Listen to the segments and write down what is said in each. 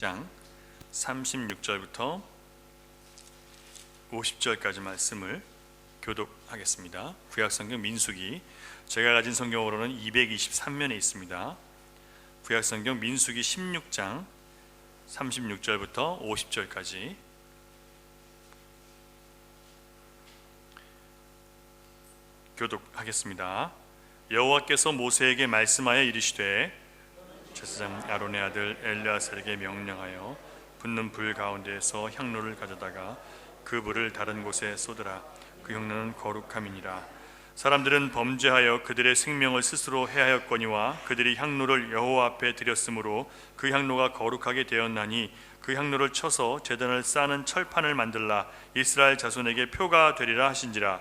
장 36절부터 50절까지 말씀을 교독하겠습니다. 구약성경 민수기, 제가 가진 성경으로는 223면에 있습니다. 구약성경 민수기 16장 36절부터 50절까지 교독하겠습니다. 여호와께서 모세에게 말씀하여 이르시되 제사장 아론의 아들 엘르아살에게 명령하여 붙는 불 가운데에서 향로를 가져다가 그 불을 다른 곳에 쏟으라. 그 향로는 거룩함이니라. 사람들은 범죄하여 그들의 생명을 스스로 해하였거니와 그들이 향로를 여호와 앞에 드렸으므로 그 향로가 거룩하게 되었나니 그 향로를 쳐서 제단을 싸는 철판을 만들라. 이스라엘 자손에게 표가 되리라 하신지라.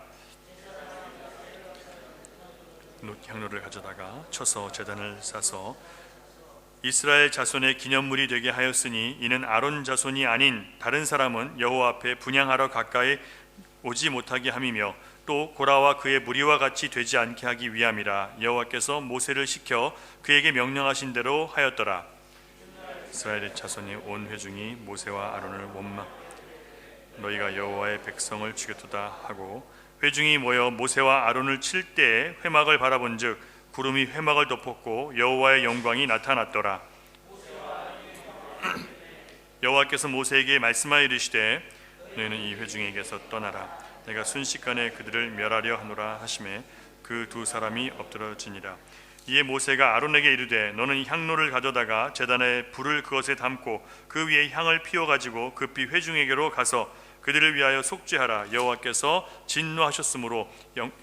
향로를 가져다가 쳐서 제단을 싸서 이스라엘 자손의 기념물이 되게 하였으니 이는 아론 자손이 아닌 다른 사람은 여호와 앞에 분향하러 가까이 오지 못하게 함이며 또 고라와 그의 무리와 같이 되지 않게 하기 위함이라. 여호와께서 모세를 시켜 그에게 명령하신 대로 하였더라. 이스라엘 자손이 온 회중이 모세와 아론을 원망 너희가 여호와의 백성을 죽였도다 하고 회중이 모여 모세와 아론을 칠 때에 회막을 바라본즉 구름이 회막을 덮었고 여호와의 영광이 나타났더라. 여호와께서 모세에게 말씀하여 이르시되 너희는 이 회중에게서 떠나라. 내가 순식간에 그들을 멸하려 하노라 하시매 그 두 사람이 엎드러지니라. 이에 모세가 아론에게 이르되 너는 향로를 가져다가 제단에 불을 그것에 담고 그 위에 향을 피워 가지고 급히 회중에게로 가서 그들을 위하여 속죄하라. 여호와께서 진노하셨으므로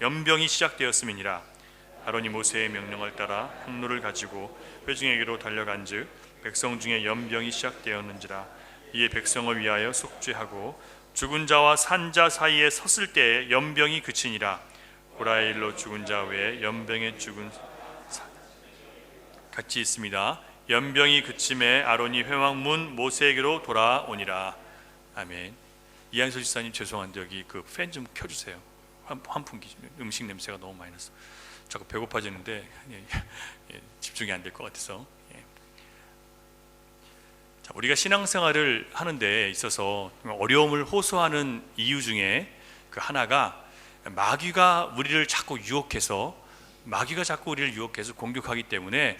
연병이 시작되었음이니라. 아론이 모세의 명령을 따라 향로를 가지고 회중에게로 달려간즉 백성 중에 연병이 시작되었는지라. 이에 백성을 위하여 속죄하고 죽은 자와 산 자 사이에 섰을 때에 연병이 그치니라. 고라의 일로 죽은 자 외에 연병에 죽은 같이 있습니다. 연병이 그침에 아론이 회막문 모세에게로 돌아오니라. 아멘. 이한솔 지사님 죄송한데 여기 그 팬 좀 켜주세요. 환풍기 음식 냄새가 너무 많이 나서 자꾸 배고파지는데 집중이 안 될 것 같아서. 자, 우리가 신앙생활을 하는 데 있어서 어려움을 호소하는 이유 중에 그 하나가 마귀가 우리를 자꾸 유혹해서 공격하기 때문에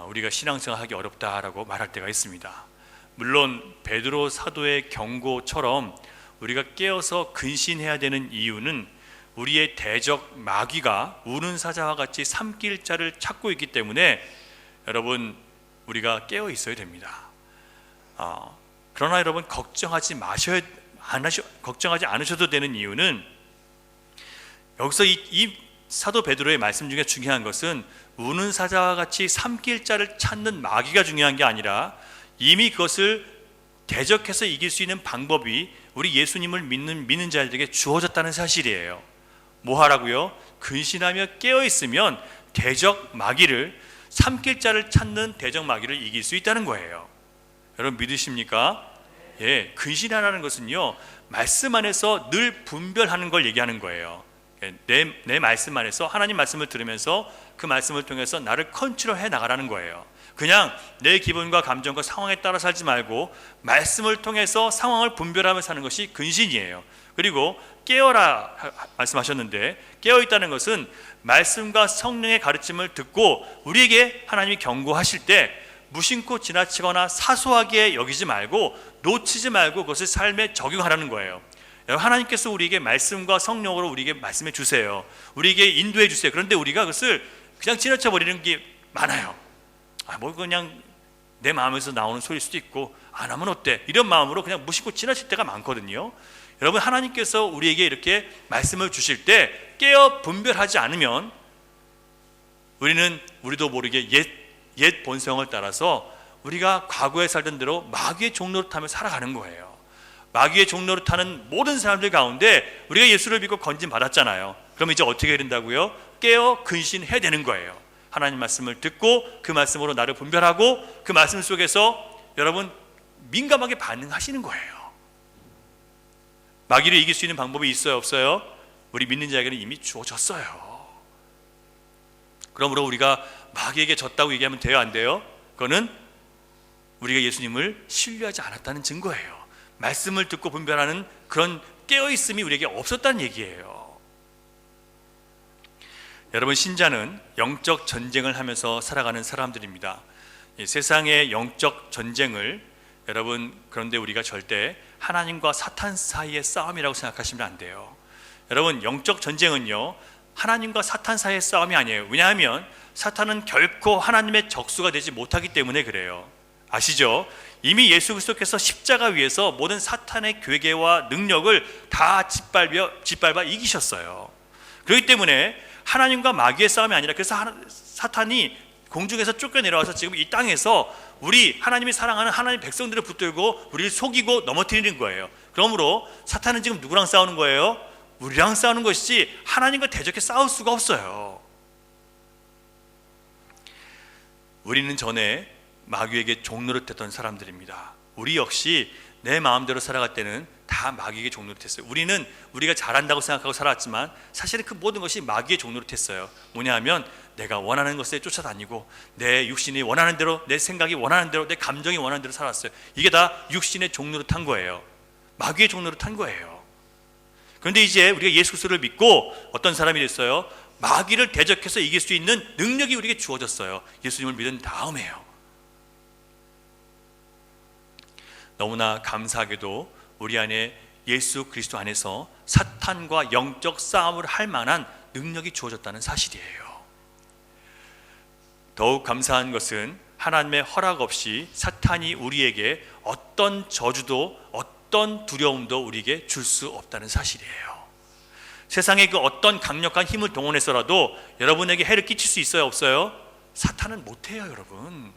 우리가 신앙생활하기 어렵다라고 말할 때가 있습니다. 물론 베드로 사도의 경고처럼 우리가 깨어서 근신해야 되는 이유는 우리의 대적 마귀가 우는 사자와 같이 삼킬 자를 찾고 있기 때문에 여러분 우리가 깨어 있어야 됩니다. 그러나 여러분 걱정하지 않으셔도 되는 이유는 여기서 이 사도 베드로의 말씀 중에 중요한 것은 우는 사자와 같이 삼킬 자를 찾는 마귀가 중요한 게 아니라 이미 그것을 대적해서 이길 수 있는 방법이 우리 예수님을 믿는 자들에게 주어졌다는 사실이에요. 뭐 하라고요? 근신하며 깨어있으면 대적 마귀를 삼킬 자를 찾는 대적 마귀를 이길 수 있다는 거예요. 여러분 믿으십니까? 예, 근신하라는 것은요 말씀 안에서 늘 분별하는 걸 얘기하는 거예요. 내 말씀 안에서 하나님 말씀을 들으면서 그 말씀을 통해서 나를 컨트롤해 나가라는 거예요. 그냥 내 기분과 감정과 상황에 따라 살지 말고 말씀을 통해서 상황을 분별하며 사는 것이 근신이에요. 그리고 깨어라 말씀하셨는데 깨어있다는 것은 말씀과 성령의 가르침을 듣고 우리에게 하나님이 경고하실 때 무심코 지나치거나 사소하게 여기지 말고 놓치지 말고 그것을 삶에 적용하라는 거예요. 하나님께서 우리에게 말씀과 성령으로 우리에게 말씀해 주세요. 우리에게 인도해 주세요. 그런데 우리가 그것을 그냥 지나쳐 버리는 게 많아요. 뭐 그냥 내 마음에서 나오는 소리일 수도 있고 안 하면 어때? 이런 마음으로 그냥 무심코 지나칠 때가 많거든요. 여러분 하나님께서 우리에게 이렇게 말씀을 주실 때 깨어 분별하지 않으면 우리도 모르게 옛 본성을 따라서 우리가 과거에 살던 대로 마귀의 종노릇하며 살아가는 거예요. 마귀의 종노릇하는 모든 사람들 가운데 우리가 예수를 믿고 건진 받았잖아요. 그럼 이제 어떻게 해야 된다고요? 깨어 근신해야 되는 거예요. 하나님 말씀을 듣고 그 말씀으로 나를 분별하고 그 말씀 속에서 여러분 민감하게 반응하시는 거예요. 마귀를 이길 수 있는 방법이 있어요, 없어요? 우리 믿는 자에게는 이미 주어졌어요. 그러므로 우리가 마귀에게 졌다고 얘기하면 돼요, 안 돼요? 그거는 우리가 예수님을 신뢰하지 않았다는 증거예요. 말씀을 듣고 분별하는 그런 깨어있음이 우리에게 없었다는 얘기예요. 여러분, 신자는 영적 전쟁을 하면서 살아가는 사람들입니다. 이 세상의 영적 전쟁을 여러분, 그런데 우리가 절대 하나님과 사탄 사이의 싸움이라고 생각하시면 안 돼요. 여러분, 영적 전쟁은요, 하나님과 사탄 사이의 싸움이 아니에요. 왜냐하면 사탄은 결코 하나님의 적수가 되지 못하기 때문에 그래요. 아시죠? 이미 예수 그리스도께서 십자가 위에서 모든 사탄의 괴계와 능력을 다 짓밟아 이기셨어요. 그렇기 때문에 하나님과 마귀의 싸움이 아니라, 그래서 사탄이 공중에서 쫓겨내려와서 지금 이 땅에서 우리 하나님이 사랑하는 하나님 백성들을 붙들고 우리를 속이고 넘어뜨리는 거예요. 그러므로 사탄은 지금 누구랑 싸우는 거예요? 우리랑 싸우는 것이지 하나님과 대적해 싸울 수가 없어요. 우리는 전에 마귀에게 종노릇했던 사람들입니다. 우리 역시 내 마음대로 살아갈 때는 다 마귀에게 종노릇했어요. 우리가 잘한다고 생각하고 살았지만 사실은 그 모든 것이 마귀의 종노릇했어요. 뭐냐 하면 내가 원하는 것에 쫓아다니고 내 육신이 원하는 대로, 내 생각이 원하는 대로, 내 감정이 원하는 대로 살았어요. 이게 다 육신의 종노릇한 거예요. 마귀의 종노릇한 거예요. 그런데 이제 우리가 예수 그리스도를 믿고 어떤 사람이 됐어요? 마귀를 대적해서 이길 수 있는 능력이 우리에게 주어졌어요. 예수님을 믿은 다음에요. 너무나 감사하게도 우리 안에 예수 그리스도 안에서 사탄과 영적 싸움을 할 만한 능력이 주어졌다는 사실이에요. 더욱 감사한 것은 하나님의 허락 없이 사탄이 우리에게 어떤 저주도 어떤 두려움도 우리에게 줄 수 없다는 사실이에요. 세상의 그 어떤 강력한 힘을 동원해서라도 여러분에게 해를 끼칠 수 있어요, 없어요? 사탄은 못해요, 여러분.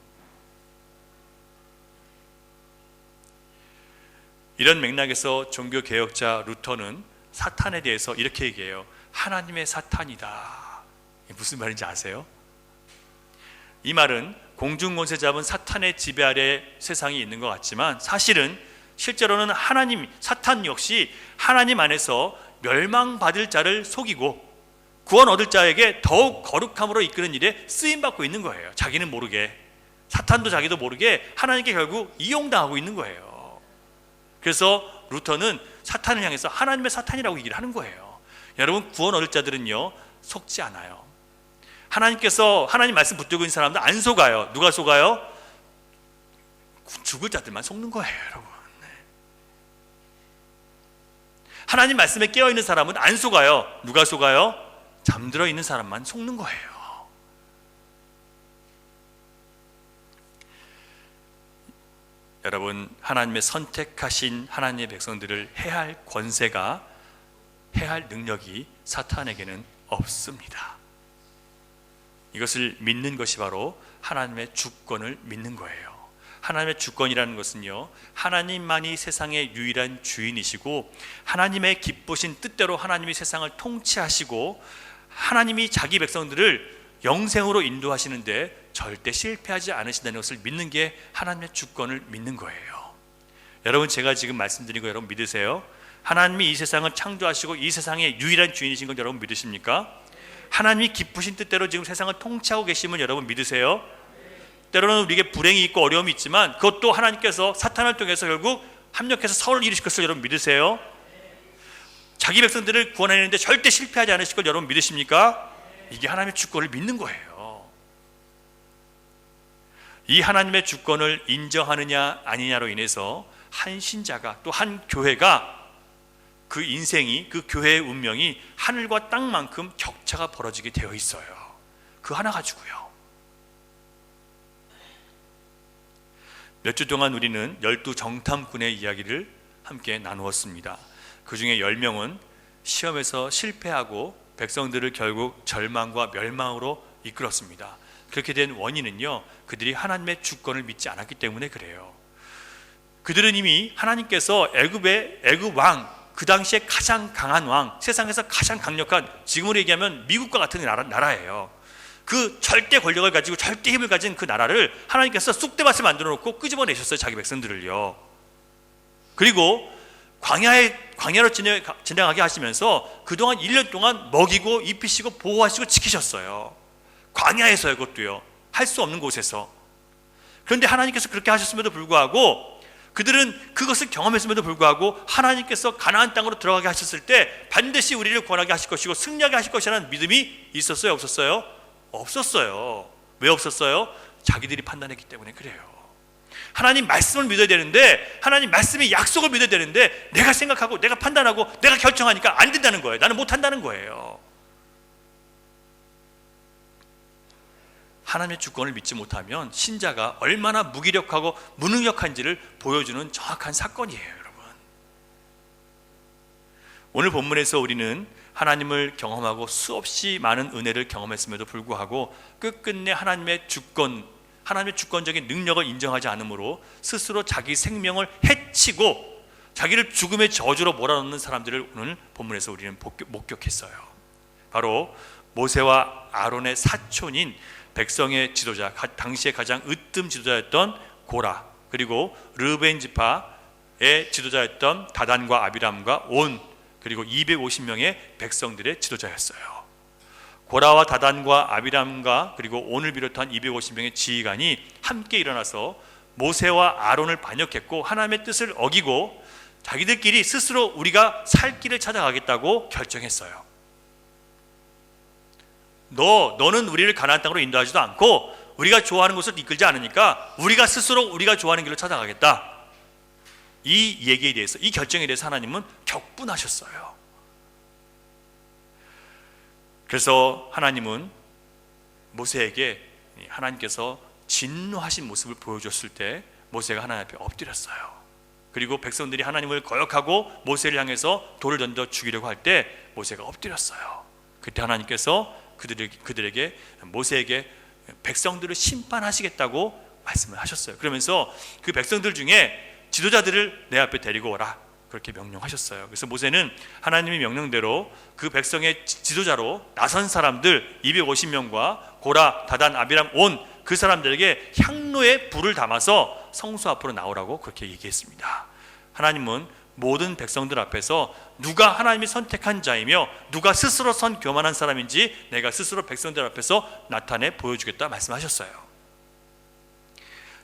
이런 맥락에서 종교개혁자 루터는 사탄에 대해서 이렇게 얘기해요. 하나님의 사탄이다. 무슨 말인지 아세요? 이 말은 공중권세 잡은 사탄의 지배 아래 세상이 있는 것 같지만 사실은 실제로는 사탄 역시 하나님 안에서 멸망받을 자를 속이고 구원 얻을 자에게 더욱 거룩함으로 이끄는 일에 쓰임받고 있는 거예요. 자기는 모르게, 사탄도 자기도 모르게 하나님께 결국 이용당하고 있는 거예요. 그래서 루터는 사탄을 향해서 하나님의 사탄이라고 얘기를 하는 거예요. 여러분, 구원 얻을 자들은요 속지 않아요. 하나님께서 하나님 말씀 붙들고 있는 사람들 안 속아요. 누가 속아요? 죽을 자들만 속는 거예요, 여러분. 네. 하나님 말씀에 깨어있는 사람은 안 속아요. 누가 속아요? 잠들어 있는 사람만 속는 거예요. 여러분, 하나님의 선택하신 하나님의 백성들을 해할 권세가, 해할 능력이 사탄에게는 없습니다. 이것을 믿는 것이 바로 하나님의 주권을 믿는 거예요. 하나님의 주권이라는 것은요, 하나님만이 세상의 유일한 주인이시고 하나님의 기쁘신 뜻대로 하나님이 세상을 통치하시고 하나님이 자기 백성들을 영생으로 인도하시는데 절대 실패하지 않으신다는 것을 믿는 게 하나님의 주권을 믿는 거예요. 여러분, 제가 지금 말씀드린 거 여러분 믿으세요? 하나님이 이 세상을 창조하시고 이 세상의 유일한 주인이신 건 여러분 믿으십니까? 하나님이 기쁘신 뜻대로 지금 세상을 통치하고 계심을 여러분 믿으세요? 때로는 우리에게 불행이 있고 어려움이 있지만 그것도 하나님께서 사탄을 통해서 결국 합력해서 선을 이루실 것을 여러분 믿으세요? 자기 백성들을 구원하는데 절대 실패하지 않으실 걸 여러분 믿으십니까? 이게 하나님의 주권을 믿는 거예요. 이 하나님의 주권을 인정하느냐 아니냐로 인해서 한 신자가, 또 한 교회가, 그 인생이, 그 교회의 운명이 하늘과 땅만큼 격차가 벌어지게 되어 있어요. 그 하나 가지고요. 몇 주 동안 우리는 12정탐꾼의 이야기를 함께 나누었습니다. 그 중에 10명은 시험에서 실패하고 백성들을 결국 절망과 멸망으로 이끌었습니다. 그렇게 된 원인은요, 그들이 하나님의 주권을 믿지 않았기 때문에 그래요. 그들은 이미 하나님께서 애굽 왕, 그 당시에 가장 강한 왕, 세상에서 가장 강력한, 지금으로 얘기하면 미국과 같은 나라예요. 그 절대 권력을 가지고 절대 힘을 가진 그 나라를 하나님께서 쑥대밭을 만들어 놓고 끄집어내셨어요, 자기 백성들을요. 그리고 광야로 지나가게 하시면서 그동안 1년 동안 먹이고 입히시고 보호하시고 지키셨어요. 광야에서요, 그것도요. 할 수 없는 곳에서. 그런데 하나님께서 그렇게 하셨음에도 불구하고 그들은 그것을 경험했음에도 불구하고 하나님께서 가나안 땅으로 들어가게 하셨을 때 반드시 우리를 구원하게 하실 것이고 승리하게 하실 것이라는 믿음이 있었어요, 없었어요? 없었어요. 왜 없었어요? 자기들이 판단했기 때문에 그래요. 하나님 말씀을 믿어야 되는데, 하나님 말씀의 약속을 믿어야 되는데 내가 생각하고 내가 판단하고 내가 결정하니까 안 된다는 거예요. 나는 못한다는 거예요. 하나님의 주권을 믿지 못하면 신자가 얼마나 무기력하고 무능력한지를 보여주는 정확한 사건이에요, 여러분. 오늘 본문에서 우리는 하나님을 경험하고 수없이 많은 은혜를 경험했음에도 불구하고 끝끝내 하나님의 주권적인 능력을 인정하지 않으므로 스스로 자기 생명을 해치고 자기를 죽음의 저주로 몰아넣는 사람들을 오늘 본문에서 우리는 목격했어요. 바로 모세와 아론의 사촌인 백성의 지도자, 당시에 가장 으뜸 지도자였던 고라, 그리고 르벤 지파의 지도자였던 다단과 아비람과 온, 그리고 250명의 백성들의 지도자였어요. 고라와 다단과 아비람과 그리고 온을 비롯한 250명의 지휘관이 함께 일어나서 모세와 아론을 반역했고 하나님의 뜻을 어기고 자기들끼리 스스로 우리가 살 길을 찾아가겠다고 결정했어요. 너는 우리를 가나안 땅으로 인도하지도 않고 우리가 좋아하는 곳을 이끌지 않으니까 우리가 스스로 우리가 좋아하는 길로 찾아가겠다. 이 얘기에 대해서, 이 결정에 대해서 하나님은 격분하셨어요. 그래서 하나님은 모세에게 하나님께서 진노하신 모습을 보여줬을 때 모세가 하나님 앞에 엎드렸어요. 그리고 백성들이 하나님을 거역하고 모세를 향해서 돌을 던져 죽이려고 할 때 모세가 엎드렸어요. 그때 하나님께서 그들에게 모세에게 백성들을 심판하시겠다고 말씀을 하셨어요. 그러면서 그 백성들 중에 지도자들을 내 앞에 데리고 오라, 그렇게 명령하셨어요. 그래서 모세는 하나님의 명령대로 그 백성의 지도자로 나선 사람들 250명과 고라, 다단, 아비람, 온, 그 사람들에게 향로에 불을 담아서 성소 앞으로 나오라고 그렇게 얘기했습니다. 하나님은 모든 백성들 앞에서 누가 하나님이 선택한 자이며 누가 스스로 선 교만한 사람인지 내가 스스로 백성들 앞에서 나타내 보여주겠다 말씀하셨어요.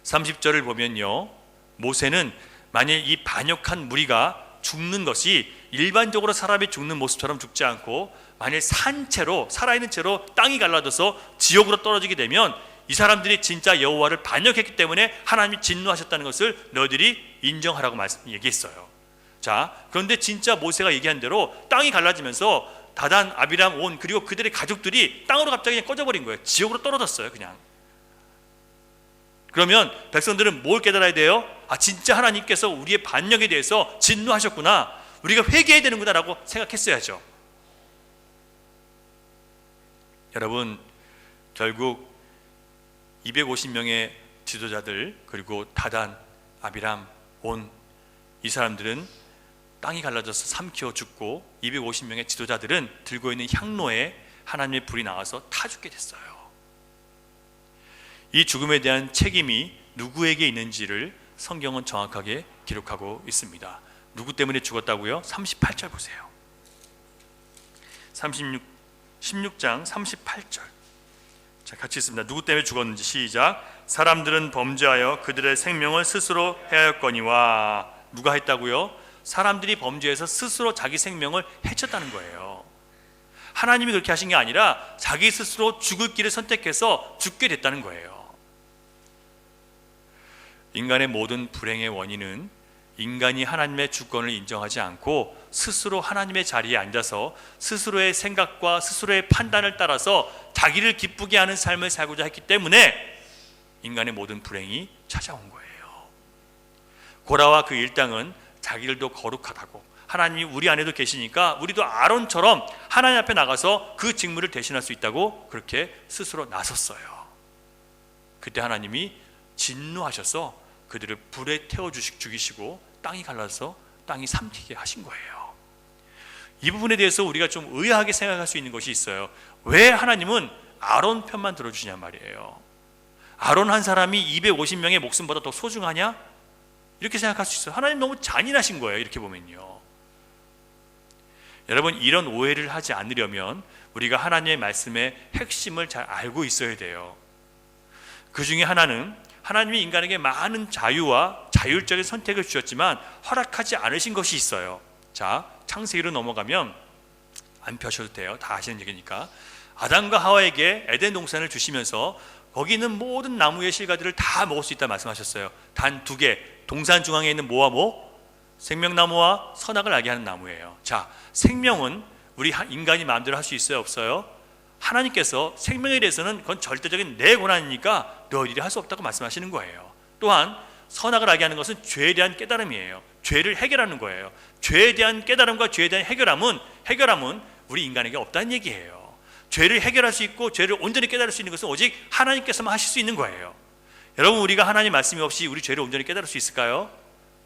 30절을 보면요, 모세는 만일 이 반역한 무리가 죽는 것이 일반적으로 사람이 죽는 모습처럼 죽지 않고 만일 산채로, 살아있는 채로 땅이 갈라져서 지옥으로 떨어지게 되면 이 사람들이 진짜 여호와를 반역했기 때문에 하나님이 진노하셨다는 것을 너희들이 인정하라고 얘기했어요. 자, 그런데 진짜 모세가 얘기한 대로 땅이 갈라지면서 다단, 아비람, 온, 그리고 그들의 가족들이 땅으로 갑자기 그냥 꺼져버린 거예요. 지옥으로 떨어졌어요, 그냥. 그러면 백성들은 뭘 깨달아야 돼요? 아, 진짜 하나님께서 우리의 반역에 대해서 진노하셨구나, 우리가 회개해야 되는구나 라고 생각했어야죠. 여러분, 결국 250명의 지도자들, 그리고 다단, 아비람, 온, 이 사람들은 땅이 갈라져서 삼키어 죽고 250명의 지도자들은 들고 있는 향로에 하나님의 불이 나와서 타 죽게 됐어요. 이 죽음에 대한 책임이 누구에게 있는지를 성경은 정확하게 기록하고 있습니다. 누구 때문에 죽었다고요? 38절 보세요. 16장 38절. 자, 같이 있습니다. 누구 때문에 죽었는지 시작. 사람들은 범죄하여 그들의 생명을 스스로 해하였거니와. 누가 했다고요? 사람들이 범죄해서 스스로 자기 생명을 해쳤다는 거예요. 하나님이 그렇게 하신 게 아니라 자기 스스로 죽을 길을 선택해서 죽게 됐다는 거예요. 인간의 모든 불행의 원인은 인간이 하나님의 주권을 인정하지 않고 스스로 하나님의 자리에 앉아서 스스로의 생각과 스스로의 판단을 따라서 자기를 기쁘게 하는 삶을 살고자 했기 때문에 인간의 모든 불행이 찾아온 거예요. 고라와 그 일당은 자기들도 거룩하다고, 하나님이 우리 안에도 계시니까 우리도 아론처럼 하나님 앞에 나가서 그 직무를 대신할 수 있다고 그렇게 스스로 나섰어요. 그때 하나님이 진노하셔서 그들을 불에 태워 죽이시고 땅이 갈라서 땅이 삼키게 하신 거예요. 이 부분에 대해서 우리가 좀 의아하게 생각할 수 있는 것이 있어요. 왜 하나님은 아론 편만 들어주시냐 말이에요. 아론 한 사람이 250명의 목숨보다 더 소중하냐? 이렇게 생각할 수 있어요. 하나님 너무 잔인하신 거예요, 이렇게 보면요. 여러분, 이런 오해를 하지 않으려면 우리가 하나님의 말씀의 핵심을 잘 알고 있어야 돼요. 그 중에 하나는 하나님이 인간에게 많은 자유와 자율적인 선택을 주셨지만 허락하지 않으신 것이 있어요. 자, 창세기로 넘어가면 안 펴셔도 돼요. 다 아시는 얘기니까. 아담과 하와에게 에덴 동산을 주시면서 거기 있는 모든 나무의 실과들을 다 먹을 수 있다 말씀하셨어요. 단 2개, 동산 중앙에 있는 뭐와 뭐? 생명나무와 선악을 알게 하는 나무예요. 자, 생명은 우리 인간이 마음대로 할 수 있어요, 없어요? 하나님께서 생명에 대해서는 그건 절대적인 내 권한이니까 너희들이 할 수 없다고 말씀하시는 거예요. 또한 선악을 알게 하는 것은 죄에 대한 깨달음이에요. 죄를 해결하는 거예요. 죄에 대한 깨달음과 죄에 대한 해결함은 우리 인간에게 없다는 얘기예요. 죄를 해결할 수 있고 죄를 온전히 깨달을 수 있는 것은 오직 하나님께서만 하실 수 있는 거예요. 여러분, 우리가 하나님 말씀이 없이 우리 죄를 온전히 깨달을 수 있을까요?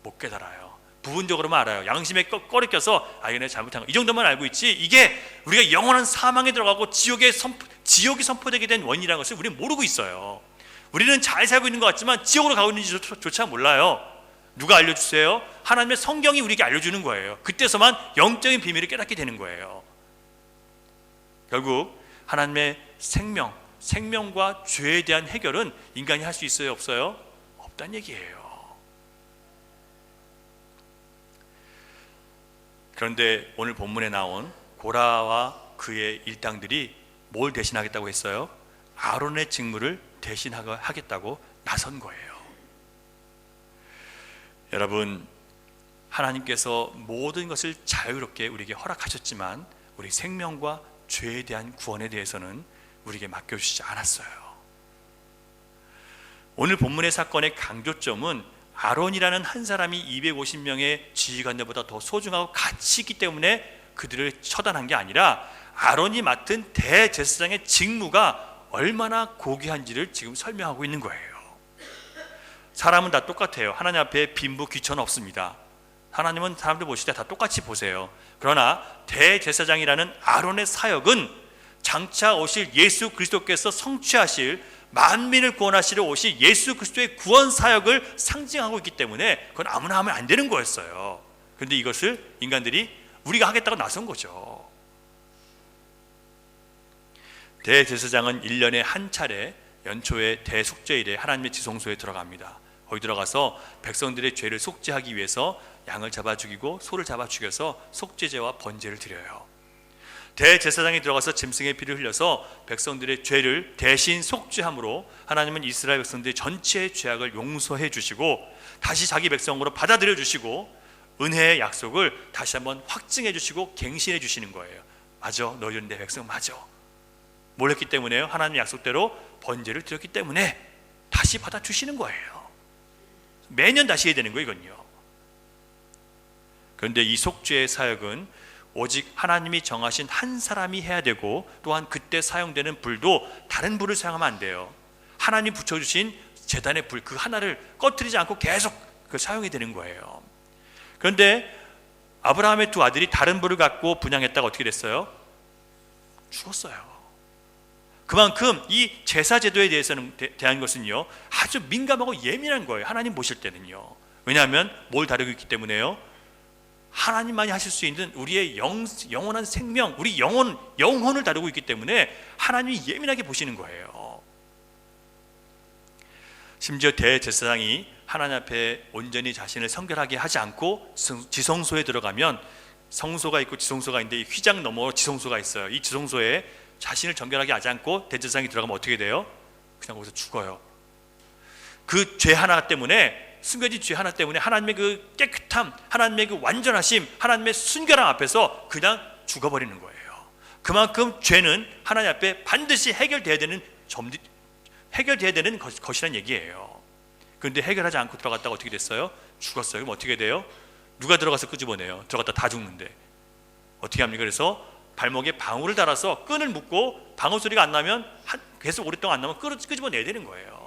못 깨달아요. 부분적으로만 알아요. 양심에 꺼리 껴서 이거 내가 잘못한 거, 이 정도만 알고 있지, 이게 우리가 영원한 사망에 들어가고 지옥이 선포되게 된 원인이라는 것을 우리는 모르고 있어요. 우리는 잘 살고 있는 것 같지만 지옥으로 가고 있는지조차 몰라요. 누가 알려주세요? 하나님의 성경이 우리에게 알려주는 거예요. 그때서만 영적인 비밀을 깨닫게 되는 거예요. 결국 하나님의 생명과 죄에 대한 해결은 인간이 할 수 있어요, 없어요? 없다는 얘기예요. 그런데 오늘 본문에 나온 고라와 그의 일당들이 뭘 대신하겠다고 했어요? 아론의 직무를 대신하겠다고 나선 거예요. 여러분, 하나님께서 모든 것을 자유롭게 우리에게 허락하셨지만 우리 생명과 죄에 대한 구원에 대해서는 우리에게 맡겨주시지 않았어요. 오늘 본문의 사건의 강조점은 아론이라는 한 사람이 250명의 지휘관들보다 더 소중하고 가치 있기 때문에 그들을 처단한 게 아니라 아론이 맡은 대제사장의 직무가 얼마나 고귀한지를 지금 설명하고 있는 거예요. 사람은 다 똑같아요. 하나님 앞에 빈부 귀천 없습니다. 하나님은 사람들 보실 때 다 똑같이 보세요. 그러나 대제사장이라는 아론의 사역은 장차 오실 예수 그리스도께서 성취하실 만민을 구원하시려 오실 예수 그리스도의 구원 사역을 상징하고 있기 때문에 그건 아무나 하면 안 되는 거였어요. 그런데 이것을 인간들이 우리가 하겠다고 나선 거죠. 대제사장은 1년에 한 차례 연초에 대속죄일에 하나님의 지성소에 들어갑니다. 거기 들어가서 백성들의 죄를 속죄하기 위해서 양을 잡아 죽이고 소를 잡아 죽여서 속죄제와 번제를 드려요. 대제사장이 들어가서 짐승의 피를 흘려서 백성들의 죄를 대신 속죄함으로 하나님은 이스라엘 백성들의 전체의 죄악을 용서해 주시고 다시 자기 백성으로 받아들여 주시고 은혜의 약속을 다시 한번 확증해 주시고 갱신해 주시는 거예요. 맞아, 너희는 내 백성 맞아. 뭘 했기 때문에요? 하나님 약속대로 번제를 드렸기 때문에 다시 받아주시는 거예요. 매년 다시 해야 되는 거예요, 이건요. 그런데 이 속죄의 사역은 오직 하나님이 정하신 한 사람이 해야 되고 또한 그때 사용되는 불도 다른 불을 사용하면 안 돼요. 하나님이 붙여주신 제단의 불 그 하나를 꺼뜨리지 않고 계속 그 사용이 되는 거예요. 그런데 아브라함의 2 아들이 다른 불을 갖고 분향했다가 어떻게 됐어요? 죽었어요. 그만큼 이 제사제도에 대한 것은요 아주 민감하고 예민한 거예요. 하나님 보실 때는요. 왜냐하면 뭘 다루고 있기 때문에요. 하나님만이 하실 수 있는 우리의 영원한 생명, 우리 영혼을 다루고 있기 때문에 하나님이 예민하게 보시는 거예요. 심지어 대제사장이 하나님 앞에 온전히 자신을 성결하게 하지 않고 지성소에 들어가면 성소가 있고 지성소가 있는데 이 휘장 너머 지성소가 있어요. 이 지성소에 자신을 정결하게 하지 않고 대제사장이 들어가면 어떻게 돼요? 그냥 거기서 죽어요. 그 죄 하나 때문에, 숨겨진 죄 하나 때문에 하나님의 그 깨끗함, 하나님의 그 완전하심, 하나님의 순결함 앞에서 그냥 죽어버리는 거예요. 그만큼 죄는 하나님 앞에 반드시 해결돼야 되는 것이라는 얘기예요. 그런데 해결하지 않고 들어갔다가 어떻게 됐어요? 죽었어요. 그럼 어떻게 돼요? 누가 들어가서 끄집어내요? 들어갔다 다 죽는데 어떻게 합니까? 그래서 발목에 방울을 달아서 끈을 묶고 방울 소리가 안 나면 계속 오랫동안 안 나면 끄집어내야 되는 거예요.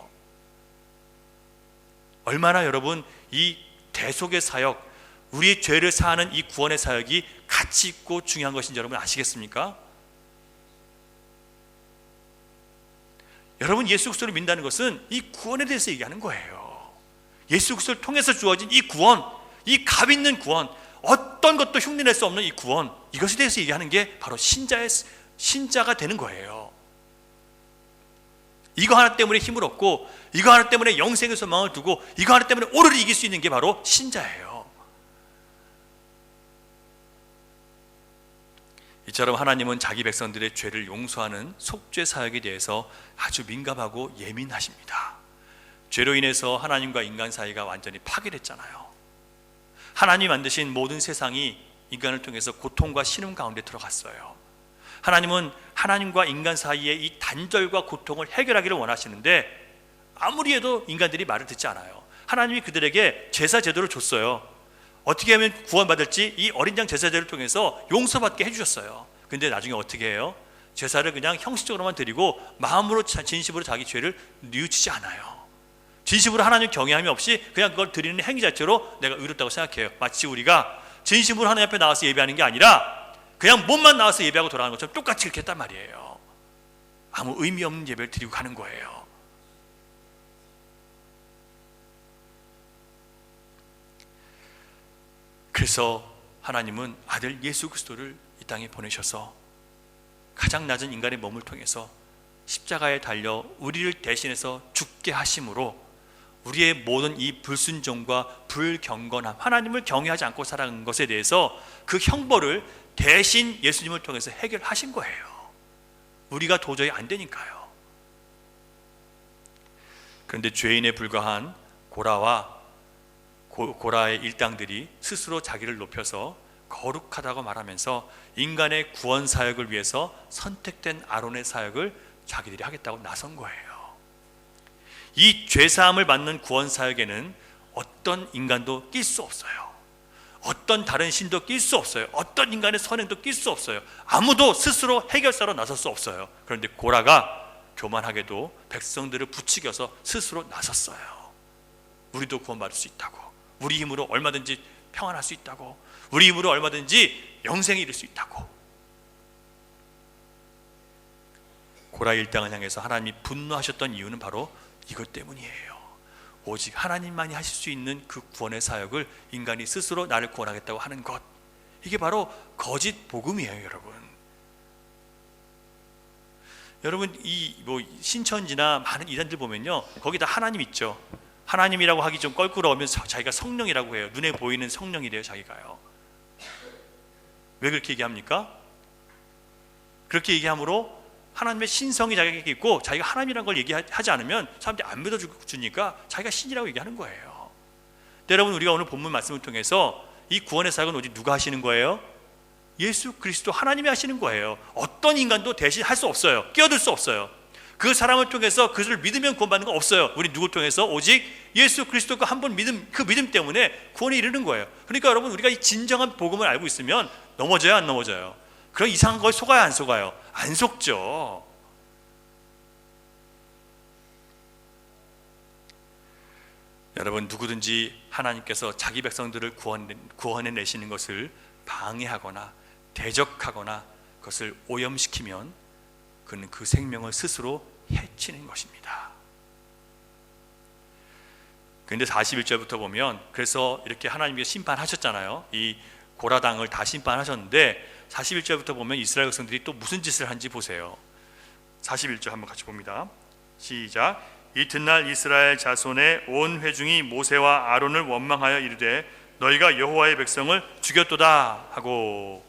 얼마나 여러분 이 대속의 사역, 우리의 죄를 사하는 이 구원의 사역이 가치 있고 중요한 것인지 여러분 아시겠습니까? 여러분, 예수 그리스도를 믿는다는 것은 이 구원에 대해서 얘기하는 거예요. 예수 그리스도를 통해서 주어진 이 구원, 이 값 있는 구원, 어떤 것도 흉내낼 수 없는 이 구원, 이것에 대해서 얘기하는 게 바로 신자가 되는 거예요. 이거 하나 때문에 힘을 얻고, 이거 하나 때문에 영생의 소망을 두고, 이거 하나 때문에 오를 이길 수 있는 게 바로 신자예요. 이처럼 하나님은 자기 백성들의 죄를 용서하는 속죄 사역에 대해서 아주 민감하고 예민하십니다. 죄로 인해서 하나님과 인간 사이가 완전히 파괴됐잖아요. 하나님이 만드신 모든 세상이 인간을 통해서 고통과 신음 가운데 들어갔어요. 하나님은 하나님과 인간 사이의 이 단절과 고통을 해결하기를 원하시는데 아무리 해도 인간들이 말을 듣지 않아요. 하나님이 그들에게 제사 제도를 줬어요. 어떻게 하면 구원받을지 이 어린 양 제사제를 통해서 용서받게 해주셨어요. 근데 나중에 어떻게 해요? 제사를 그냥 형식적으로만 드리고 마음으로 진심으로 자기 죄를 뉘우치지 않아요. 진심으로 하나님 경외함이 없이 그냥 그걸 드리는 행위 자체로 내가 의롭다고 생각해요. 마치 우리가 진심으로 하나님 앞에 나와서 예배하는 게 아니라 그냥 몸만 나와서 예배하고 돌아가는 것처럼 똑같이 그렇게 했단 말이에요. 아무 의미 없는 예배를 드리고 가는 거예요. 그래서 하나님은 아들 예수 그리스도를 이 땅에 보내셔서 가장 낮은 인간의 몸을 통해서 십자가에 달려 우리를 대신해서 죽게 하심으로 우리의 모든 이 불순종과 불경건함, 하나님을 경외하지 않고 살아간 것에 대해서 그 형벌을 대신 예수님을 통해서 해결하신 거예요. 우리가 도저히 안 되니까요. 그런데 죄인에 불과한 고라의 일당들이 스스로 자기를 높여서 거룩하다고 말하면서 인간의 구원 사역을 위해서 선택된 아론의 사역을 자기들이 하겠다고 나선 거예요. 이 죄사함을 받는 구원 사역에는 어떤 인간도 낄 수 없어요. 어떤 다른 신도 낄 수 없어요. 어떤 인간의 선행도 낄 수 없어요. 아무도 스스로 해결사로 나설 수 없어요. 그런데 고라가 교만하게도 백성들을 부추겨서 스스로 나섰어요. 우리도 구원받을 수 있다고, 우리 힘으로 얼마든지 평안할 수 있다고, 우리 힘으로 얼마든지 영생에 이를 수 있다고. 고라 일당을 향해서 하나님이 분노하셨던 이유는 바로 이것 때문이에요. 오직 하나님만이 하실 수 있는 그 구원의 사역을 인간이 스스로 나를 구원하겠다고 하는 것, 이게 바로 거짓 복음이에요. 여러분 이 신천지나 많은 이단들 보면요, 거기다 하나님 있죠. 하나님이라고 하기 좀 껄끄러우면 자기가 성령이라고 해요. 눈에 보이는 성령이래요, 자기가요. 왜 그렇게 얘기합니까? 그렇게 얘기함으로 하나님의 신성이 자기에게 있고 자기가 하나님이라는 걸 얘기하지 않으면 사람들이 안 믿어주니까 자기가 신이라고 얘기하는 거예요. 근데 여러분, 우리가 오늘 본문 말씀을 통해서 이 구원의 사역은 오직 누가 하시는 거예요? 예수 그리스도 하나님이 하시는 거예요. 어떤 인간도 대신 할 수 없어요. 끼어들 수 없어요. 그 사람을 통해서 그를 믿으면 구원받는 거 없어요. 우리 누굴 통해서? 오직 예수 그리스도가 한 번 믿음, 그 믿음 때문에 구원에 이르는 거예요. 그러니까 여러분, 우리가 이 진정한 복음을 알고 있으면 넘어져요, 안 넘어져요? 그런 이상한 거에 속아요, 안 속아요? 안 속죠. 여러분, 누구든지 하나님께서 자기 백성들을 구원해 내시는 것을 방해하거나 대적하거나 그것을 오염시키면 그는 그 생명을 스스로 해치는 것입니다. 그런데 41절부터 보면, 그래서 이렇게 하나님께서 심판하셨잖아요. 이 고라당을 다 심판하셨는데 41절부터 보면 이스라엘 백성들이 또 무슨 짓을 한지 보세요. 41절 한번 같이 봅니다. 시작. 이튿날 이스라엘 자손의 온 회중이 모세와 아론을 원망하여 이르되 너희가 여호와의 백성을 죽였도다 하고,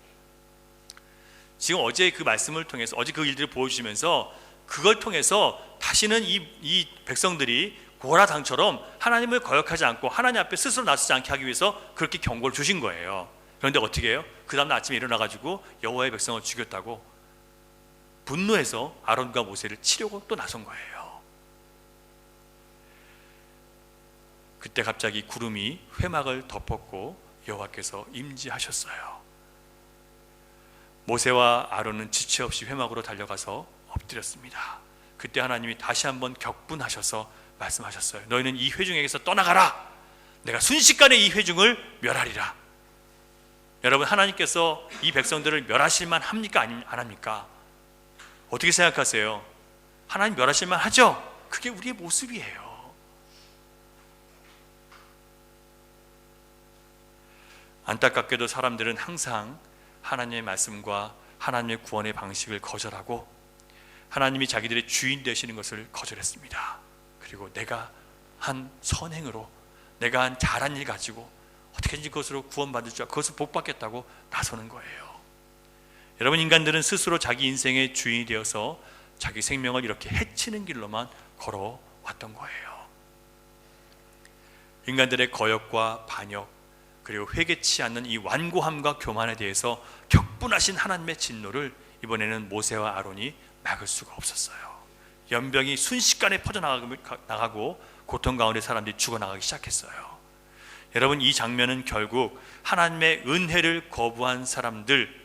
지금 어제 그 말씀을 통해서, 어제 그 일들을 보여주시면서 그걸 통해서 다시는 이 백성들이 고라당처럼 하나님을 거역하지 않고 하나님 앞에 스스로 나서지 않게 하기 위해서 그렇게 경고를 주신 거예요. 그런데 어떻게 해요? 그 다음날 아침에 일어나가지고 여호와의 백성을 죽였다고 분노해서 아론과 모세를 치려고 또 나선 거예요. 그때 갑자기 구름이 회막을 덮었고 여호와께서 임재하셨어요. 모세와 아론은 지체 없이 회막으로 달려가서 엎드렸습니다. 그때 하나님이 다시 한번 격분하셔서 말씀하셨어요. 너희는 이 회중에게서 떠나가라. 내가 순식간에 이 회중을 멸하리라. 여러분, 하나님께서 이 백성들을 멸하실만 합니까? 안 합니까? 어떻게 생각하세요? 하나님 멸하실만 하죠? 그게 우리의 모습이에요. 안타깝게도 사람들은 항상 하나님의 말씀과 하나님의 구원의 방식을 거절하고 하나님이 자기들의 주인 되시는 것을 거절했습니다. 그리고 내가 한 선행으로, 내가 한 잘한 일 가지고 어떻게든지 그것으로 구원받을 줄 알고 그것을 복받겠다고 나서는 거예요. 여러분, 인간들은 스스로 자기 인생의 주인이 되어서 자기 생명을 이렇게 해치는 길로만 걸어왔던 거예요. 인간들의 거역과 반역, 그리고 회개치 않는 이 완고함과 교만에 대해서 격분하신 하나님의 진노를 이번에는 모세와 아론이 막을 수가 없었어요. 연병이 순식간에 퍼져나가고 고통 가운데 사람들이 죽어나가기 시작했어요. 여러분, 이 장면은 결국 하나님의 은혜를 거부한 사람들,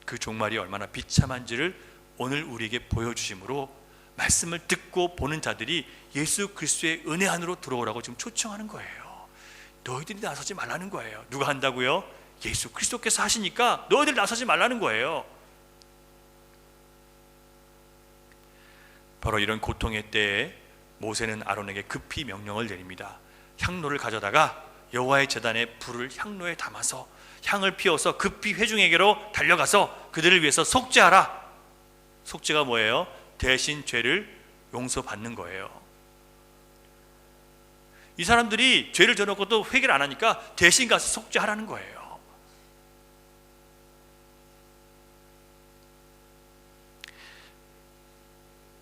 그 종말이 얼마나 비참한지를 오늘 우리에게 보여주심으로 말씀을 듣고 보는 자들이 예수 그리스도의 은혜 안으로 들어오라고 지금 초청하는 거예요. 너희들이 나서지 말라는 거예요. 누가 한다고요? 예수 그리스도께서 하시니까 너희들 나서지 말라는 거예요. 바로 이런 고통의 때에 모세는 아론에게 급히 명령을 내립니다. 향로를 가져다가 여호와의 제단에 불을 향로에 담아서 향을 피워서 급히 회중에게로 달려가서 그들을 위해서 속죄하라. 속죄가 뭐예요? 대신 죄를 용서받는 거예요. 이 사람들이 죄를 져놓고 또 회개를 안 하니까 대신 가서 속죄하라는 거예요.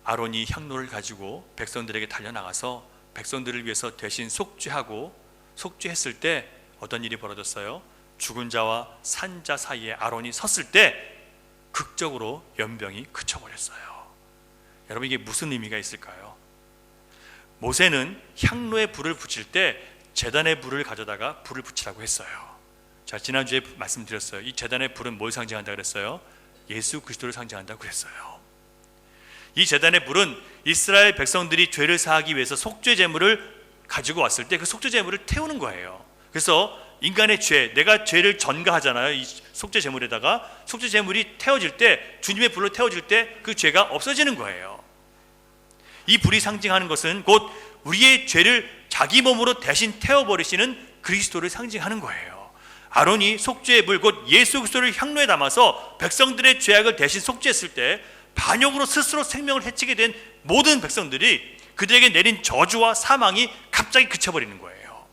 아론이 향로를 가지고 백성들에게 달려나가서 백성들을 위해서 대신 속죄하고, 속죄했을 때 어떤 일이 벌어졌어요? 죽은 자와 산 자 사이에 아론이 섰을 때 극적으로 연병이 그쳐버렸어요. 여러분, 이게 무슨 의미가 있을까요? 모세는 향로에 불을 붙일 때 제단의 불을 가져다가 불을 붙이라고 했어요. 자, 지난주에 말씀드렸어요. 이 제단의 불은 뭘 상징한다 그랬어요? 예수 그리스도를 상징한다고 그랬어요. 이 제단의 불은 이스라엘 백성들이 죄를 사하기 위해서 속죄 제물을 가지고 왔을 때 그 속죄 제물을 태우는 거예요. 그래서 인간의 죄, 내가 죄를 전가하잖아요. 이 속죄 제물에다가 속죄 제물이 태워질 때, 주님의 불로 태워질 때 그 죄가 없어지는 거예요. 이 불이 상징하는 것은 곧 우리의 죄를 자기 몸으로 대신 태워버리시는 그리스도를 상징하는 거예요. 아론이 속죄의 불, 곧 예수 그리스도를 향로에 담아서 백성들의 죄악을 대신 속죄했을 때 반역으로 스스로 생명을 해치게 된 모든 백성들이 그들에게 내린 저주와 사망이 갑자기 그쳐버리는 거예요.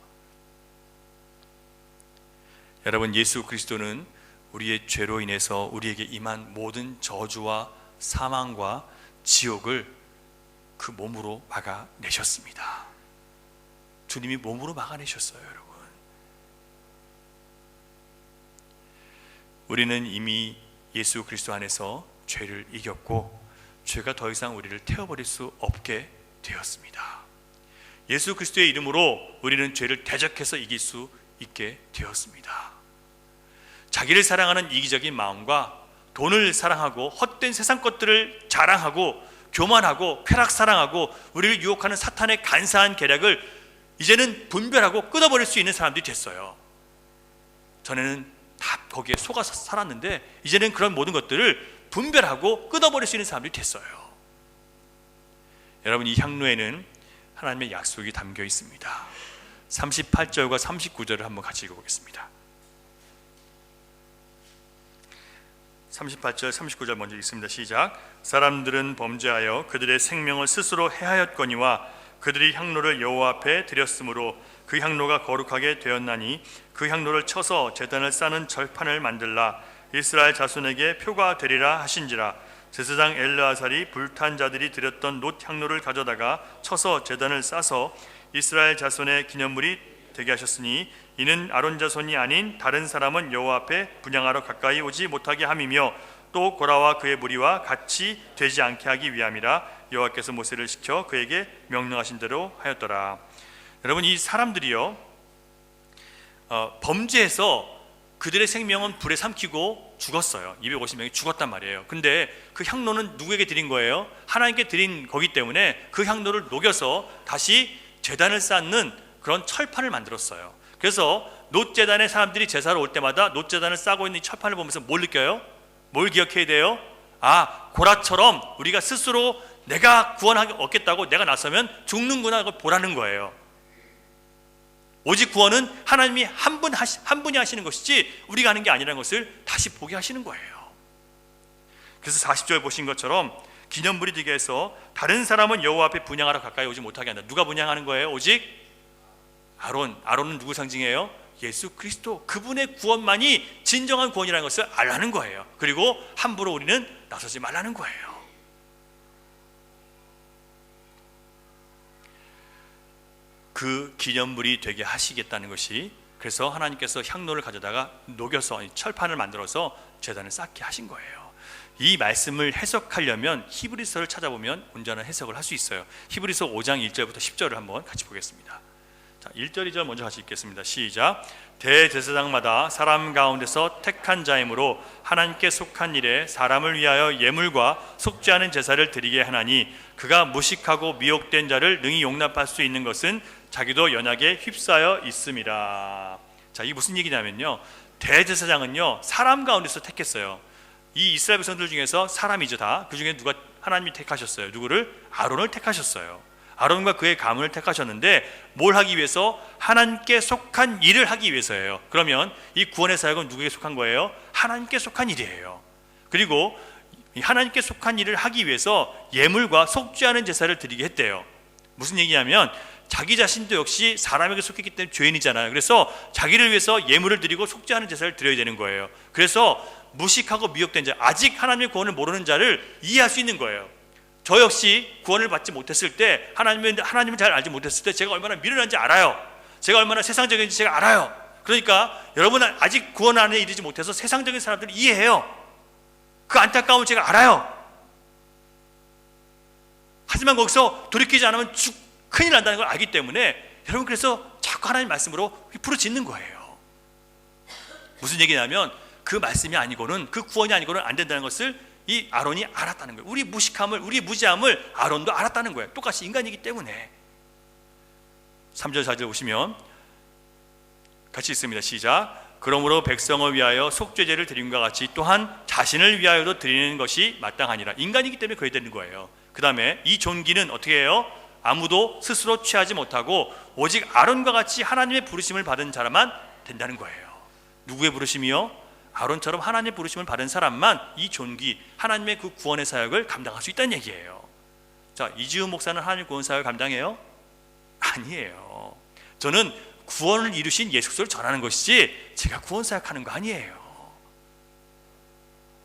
여러분, 예수 그리스도는 우리의 죄로 인해서 우리에게 임한 모든 저주와 사망과 지옥을 그 몸으로 막아내셨습니다. 주님이 몸으로 막아내셨어요. 여러분, 우리는 이미 예수 그리스도 안에서 죄를 이겼고 죄가 더 이상 우리를 태워버릴 수 없게 되었습니다. 예수 그리스도의 이름으로 우리는 죄를 대적해서 이길 수 있게 되었습니다. 자기를 사랑하는 이기적인 마음과 돈을 사랑하고 헛된 세상 것들을 자랑하고 교만하고 쾌락 사랑하고 우리를 유혹하는 사탄의 간사한 계략을 이제는 분별하고 끊어버릴 수 있는 사람들이 됐어요. 전에는 다 거기에 속아서 살았는데 이제는 그런 모든 것들을 분별하고 끊어버릴 수 있는 사람들이 됐어요. 여러분, 이 향로에는 하나님의 약속이 담겨 있습니다. 38절과 39절을 한번 같이 읽어보겠습니다. 38절 39절 먼저 읽습니다. 시작. 사람들은 범죄하여 그들의 생명을 스스로 해하였거니와 그들이 향로를 여호와 앞에 드렸으므로 그 향로가 거룩하게 되었나니 그 향로를 쳐서 제단을 싸는 절판을 만들라. 이스라엘 자손에게 표가 되리라 하신지라. 제사장 엘르아살이 불탄 자들이 드렸던 놋 향로를 가져다가 쳐서 제단을 싸서 이스라엘 자손의 기념물이 되게 하셨으니 이는 아론 자손이 아닌 다른 사람은 여호와 앞에 분향하러 가까이 오지 못하게 함이며 또 고라와 그의 무리와 같이 되지 않게 하기 위함이라. 여호와께서 모세를 시켜 그에게 명령하신 대로 하였더라. 여러분, 이 사람들이요 범죄해서 그들의 생명은 불에 삼키고 죽었어요. 250명이 죽었단 말이에요. 근데 그 향로는 누구에게 드린 거예요? 하나님께 드린 거기 때문에 그 향로를 녹여서 다시 제단을 쌓는 그런 철판을 만들었어요. 그래서 놋제단에 사람들이 제사로 올 때마다 놋제단을 싸고 있는 이 철판을 보면서 뭘 느껴요? 뭘 기억해야 돼요? 아, 고라처럼 우리가 스스로 내가 구원 얻겠다고 내가 나서면 죽는구나, 그걸 보라는 거예요. 오직 구원은 하나님이 한 분이 하시는 것이지 우리가 하는 게 아니라는 것을 다시 보게 하시는 거예요. 그래서 40절 보신 것처럼 기념물이 되게 해서 다른 사람은 여호와 앞에 분향하러 가까이 오지 못하게 한다. 누가 분향하는 거예요? 오직 아론은 누구 상징이에요? 예수 그리스도, 그분의 구원만이 진정한 구원이라는 것을 알라는 거예요. 그리고 함부로 우리는 나서지 말라는 거예요. 그 기념물이 되게 하시겠다는 것이, 그래서 하나님께서 향로를 가져다가 녹여서 철판을 만들어서 제단을 쌓게 하신 거예요. 이 말씀을 해석하려면 히브리서를 찾아보면 온전한 해석을 할 수 있어요. 히브리서 5장 1절부터 10절을 한번 같이 보겠습니다. 자, 1절 2절 먼저 같이 읽겠습니다. 시작. 대제사장마다 사람 가운데서 택한 자이므로 하나님께 속한 일에 사람을 위하여 예물과 속죄하는 제사를 드리게 하나니, 그가 무식하고 미혹된 자를 능히 용납할 수 있는 것은 자기도 연약에 휩싸여 있음이라. 자, 이게 무슨 얘기냐면요, 대제사장은요 사람 가운데서 택했어요. 이 이스라엘 백성들 중에서 사람이죠, 다. 그 중에 누가 하나님이 택하셨어요? 누구를? 아론을 택하셨어요. 아론과 그의 가문을 택하셨는데 뭘 하기 위해서? 하나님께 속한 일을 하기 위해서예요. 그러면 이 구원의 사역은 누구에게 속한 거예요? 하나님께 속한 일이에요. 그리고 하나님께 속한 일을 하기 위해서 예물과 속죄하는 제사를 드리게 했대요. 무슨 얘기냐면 자기 자신도 역시 사람에게 속했기 때문에 죄인이잖아요. 그래서 자기를 위해서 예물을 드리고 속죄하는 제사를 드려야 되는 거예요. 그래서 무식하고 미혹된 자, 아직 하나님의 구원을 모르는 자를 이해할 수 있는 거예요. 저 역시 구원을 받지 못했을 때, 하나님을 잘 알지 못했을 때 제가 얼마나 미련한지 알아요. 제가 얼마나 세상적인지 제가 알아요. 그러니까 여러분은 아직 구원 안에 이르지 못해서 세상적인 사람들을 이해해요. 그 안타까움을 제가 알아요. 하지만 거기서 돌이키지 않으면 큰일 난다는 걸 알기 때문에 여러분, 그래서 자꾸 하나님 말씀으로 부르짖는 거예요. 무슨 얘기냐면 그 말씀이 아니고는, 그 구원이 아니고는 안 된다는 것을 이 아론이 알았다는 거예요. 우리 무식함을, 우리 무지함을 아론도 알았다는 거예요. 똑같이 인간이기 때문에. 3절 4절 보시면 같이 있습니다. 시작. 그러므로 백성을 위하여 속죄제를 드림과 같이 또한 자신을 위하여도 드리는 것이 마땅하니라. 인간이기 때문에 그래야 되는 거예요. 그 다음에 이 존귀는 어떻게 해요? 아무도 스스로 취하지 못하고 오직 아론과 같이 하나님의 부르심을 받은 사람만 된다는 거예요. 누구의 부르심이요? 아론처럼 하나님의 부르심을 받은 사람만 이 존귀, 하나님의 그 구원의 사역을 감당할 수 있다는 얘기예요. 자, 이지훈 목사는 하나님의 구원 사역을 감당해요? 아니에요. 저는 구원을 이루신 예수 그리스도를 전하는 것이지 제가 구원 사역하는 거 아니에요.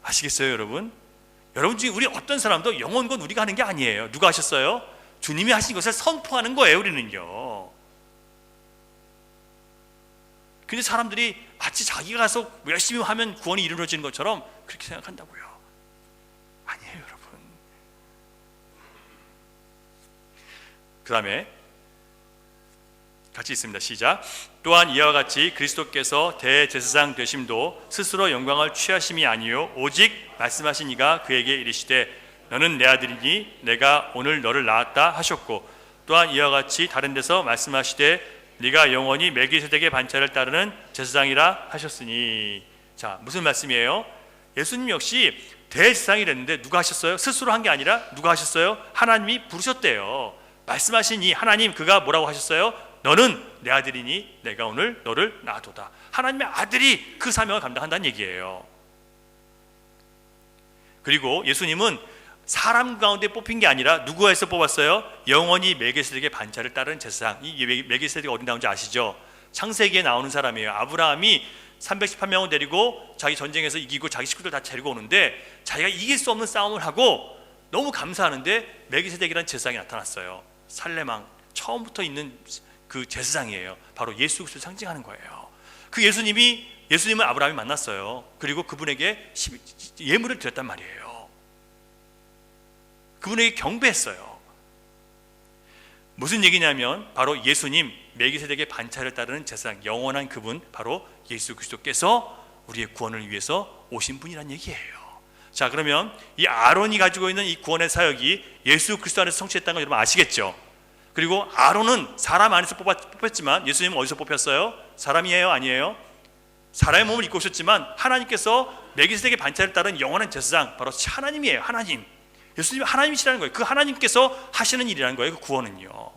아시겠어요, 여러분? 여러분 중에 우리 어떤 사람도 영원권 우리가 하는 게 아니에요. 누가 하셨어요? 주님이 하신 것을 선포하는 거예요, 우리는요. 근데 사람들이 마치 자기가 가서 열심히 하면 구원이 이루어지는 것처럼 그렇게 생각한다고요. 아니에요, 여러분. 그 다음에 같이 있습니다. 시작. 또한 이와 같이 그리스도께서 대제사장 되심도 스스로 영광을 취하심이 아니요 오직 말씀하신 이가 그에게 이르시되 너는 내 아들이니 내가 오늘 너를 낳았다 하셨고, 또한 이와 같이 다른 데서 말씀하시되 네가 영원히 멜기세덱의 반차를 따르는 제사장이라 하셨으니. 자, 무슨 말씀이에요? 예수님 역시 대제사장이 됐는데 누가 하셨어요? 스스로 한 게 아니라 누가 하셨어요? 하나님이 부르셨대요. 말씀하신 이 하나님, 그가 뭐라고 하셨어요? 너는 내 아들이니 내가 오늘 너를 낳아도다. 하나님의 아들이 그 사명을 감당한다는 얘기예요. 그리고 예수님은 사람 가운데 뽑힌 게 아니라 누구에서 뽑았어요? 영원히 멜기세덱의 반차를 따르는 제사장. 이 멜기세덱이 어디 나온지 아시죠? 창세기에 나오는 사람이에요. 아브라함이 318명을 데리고 자기 전쟁에서 이기고 자기 식구들 다 데리고 오는데 자기가 이길 수 없는 싸움을 하고 너무 감사하는데 멜기세덱이라는 제사장이 나타났어요. 살레망, 처음부터 있는 그 제사장이에요. 바로 예수 그리스도를 상징하는 거예요. 그 예수님을 아브라함이 만났어요. 그리고 그분에게 예물을 드렸단 말이에요. 그분에게 경배했어요. 무슨 얘기냐면 바로 예수님, 멜기세덱의 반차를 따르는 제사장, 영원한 그분, 바로 예수 그리스도께서 우리의 구원을 위해서 오신 분이란 얘기예요. 자, 그러면 이 아론이 가지고 있는 이 구원의 사역이 예수 그리스도 안에서 성취했다는 걸 여러분 아시겠죠? 그리고 아론은 사람 안에서 뽑혔지만 예수님은 어디서 뽑혔어요? 사람이에요? 아니에요? 사람의 몸을 입고 오셨지만 하나님께서 멜기세덱의 반차를 따른 영원한 제사장, 바로 하나님이에요. 하나님. 예수님이 하나님이시라는 거예요. 그 하나님께서 하시는 일이라는 거예요. 그 구원은요.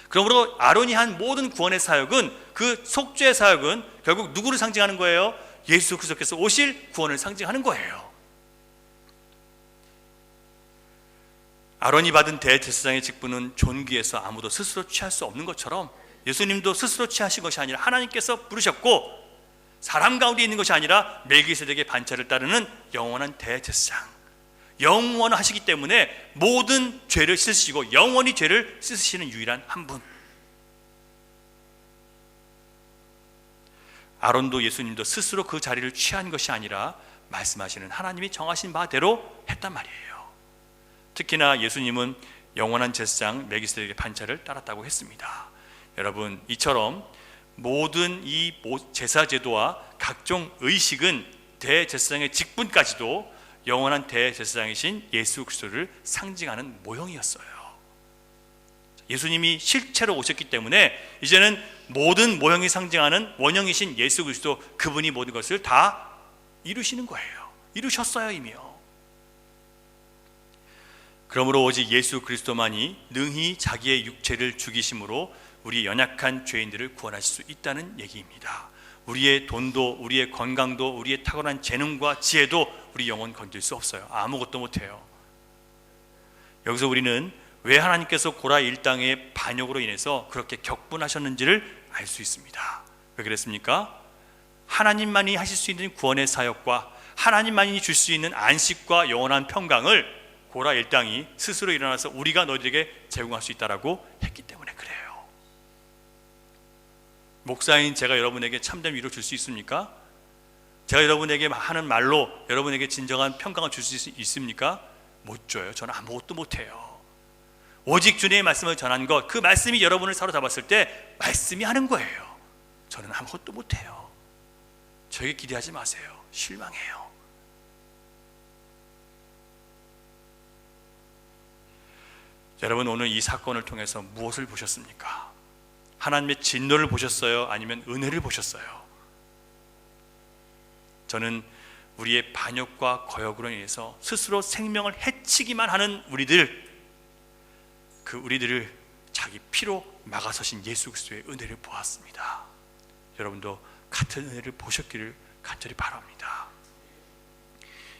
그러므로 아론이 한 모든 구원의 사역은, 그 속죄의 사역은 결국 누구를 상징하는 거예요? 예수 그리스도께서 오실 구원을 상징하는 거예요. 아론이 받은 대제사장의 직분은 존귀해서 아무도 스스로 취할 수 없는 것처럼 예수님도 스스로 취하신 것이 아니라 하나님께서 부르셨고, 사람 가운데 있는 것이 아니라 멜기세덱의 반차를 따르는 영원한 대제사장, 영원하시기 때문에 모든 죄를 씻으시고 영원히 죄를 씻으시는 유일한 한 분. 아론도 예수님도 스스로 그 자리를 취한 것이 아니라 말씀하시는 하나님이 정하신 바대로 했단 말이에요. 특히나 예수님은 영원한 제사장 멜기세덱의 반차를 따랐다고 했습니다. 여러분, 이처럼 모든 이 제사 제도와 각종 의식은 대제사장의 직분까지도 영원한 대제사장이신 예수 그리스도를 상징하는 모형이었어요. 예수님이 실체로 오셨기 때문에 이제는 모든 모형이 상징하는 원형이신 예수 그리스도, 그분이 모든 것을 다 이루시는 거예요. 이루셨어요, 이미요. 그러므로 오직 예수 그리스도만이 능히 자기의 육체를 죽이심으로 우리 연약한 죄인들을 구원하실 수 있다는 얘기입니다. 우리의 돈도, 우리의 건강도, 우리의 탁월한 재능과 지혜도 우리 영혼 건질 수 없어요. 아무것도 못해요. 여기서 우리는 왜 하나님께서 고라 일당의 반역으로 인해서 그렇게 격분하셨는지를 알 수 있습니다. 왜 그랬습니까? 하나님만이 하실 수 있는 구원의 사역과 하나님만이 줄 수 있는 안식과 영원한 평강을 고라 일당이 스스로 일어나서 우리가 너희들에게 제공할 수 있다라고 했기 때문에 그래요. 목사인 제가 여러분에게 참된 위로 줄 수 있습니까? 제가 여러분에게 하는 말로 여러분에게 진정한 평강을 줄 수 있습니까? 못 줘요. 저는 아무것도 못해요. 오직 주님의 말씀을 전한 것, 그 말씀이 여러분을 사로잡았을 때 말씀이 하는 거예요. 저는 아무것도 못해요. 저에게 기대하지 마세요. 실망해요. 여러분, 오늘 이 사건을 통해서 무엇을 보셨습니까? 하나님의 진노를 보셨어요? 아니면 은혜를 보셨어요? 저는 우리의 반역과 거역으로 인해서 스스로 생명을 해치기만 하는 우리들을 자기 피로 막아서신 예수 그리스도의 은혜를 보았습니다. 여러분도 같은 은혜를 보셨기를 간절히 바랍니다.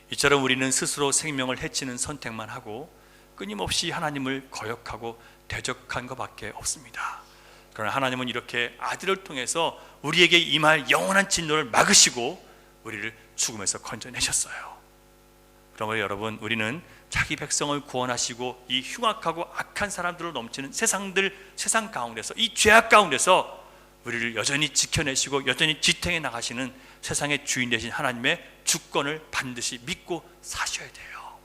이처럼 우리는 스스로 생명을 해치는 선택만 하고 끊임없이 하나님을 거역하고 대적한 것밖에 없습니다. 그러나 하나님은 이렇게 아들을 통해서 우리에게 임할 영원한 진노를 막으시고 우리를 죽음에서 건져내셨어요. 그러므로 여러분, 우리는 자기 백성을 구원하시고 이 흉악하고 악한 사람들로 넘치는 세상 가운데서, 이 죄악 가운데서 우리를 여전히 지켜내시고 여전히 지탱해 나가시는 세상의 주인 되신 하나님의 주권을 반드시 믿고 사셔야 돼요.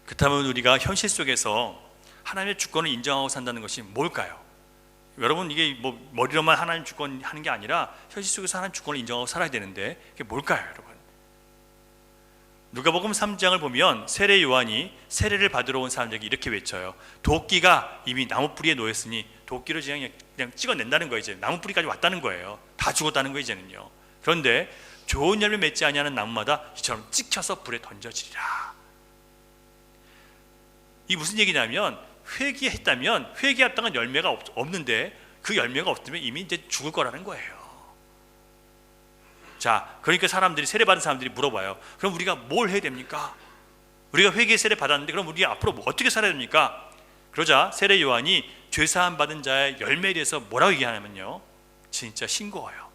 그렇다면 우리가 현실 속에서 하나님의 주권을 인정하고 산다는 것이 뭘까요? 여러분, 이게 머리로만 하나님 주권 하는 게 아니라 현실 속에서 하나님 주권을 인정하고 살아야 되는데 그게 뭘까요, 여러분? 누가복음 3장을 보면 세례 요한이 세례를 받으러 온 사람들에게 이렇게 외쳐요. 도끼가 이미 나무 뿌리에 놓였으니 도끼를 그냥 찍어낸다는 거예요. 이제 나무 뿌리까지 왔다는 거예요. 다 죽었다는 거예요, 이제는요. 그런데 좋은 열매 맺지 아니하는 나무마다 이처럼 찍혀서 불에 던져지리라. 이 무슨 얘기냐면, 회개했다면, 회개했다간 열매가 없는데 그 열매가 없으면 이미 이제 죽을 거라는 거예요. 자, 그러니까 사람들이, 세례받은 사람들이 물어봐요. 그럼 우리가 뭘 해야 됩니까? 우리가 회개 세례 받았는데 그럼 우리 앞으로 어떻게 살아야 됩니까? 그러자 세례 요한이 죄사함 받은 자의 열매에 대해서 뭐라고 얘기하냐면요, 진짜 싱거워요.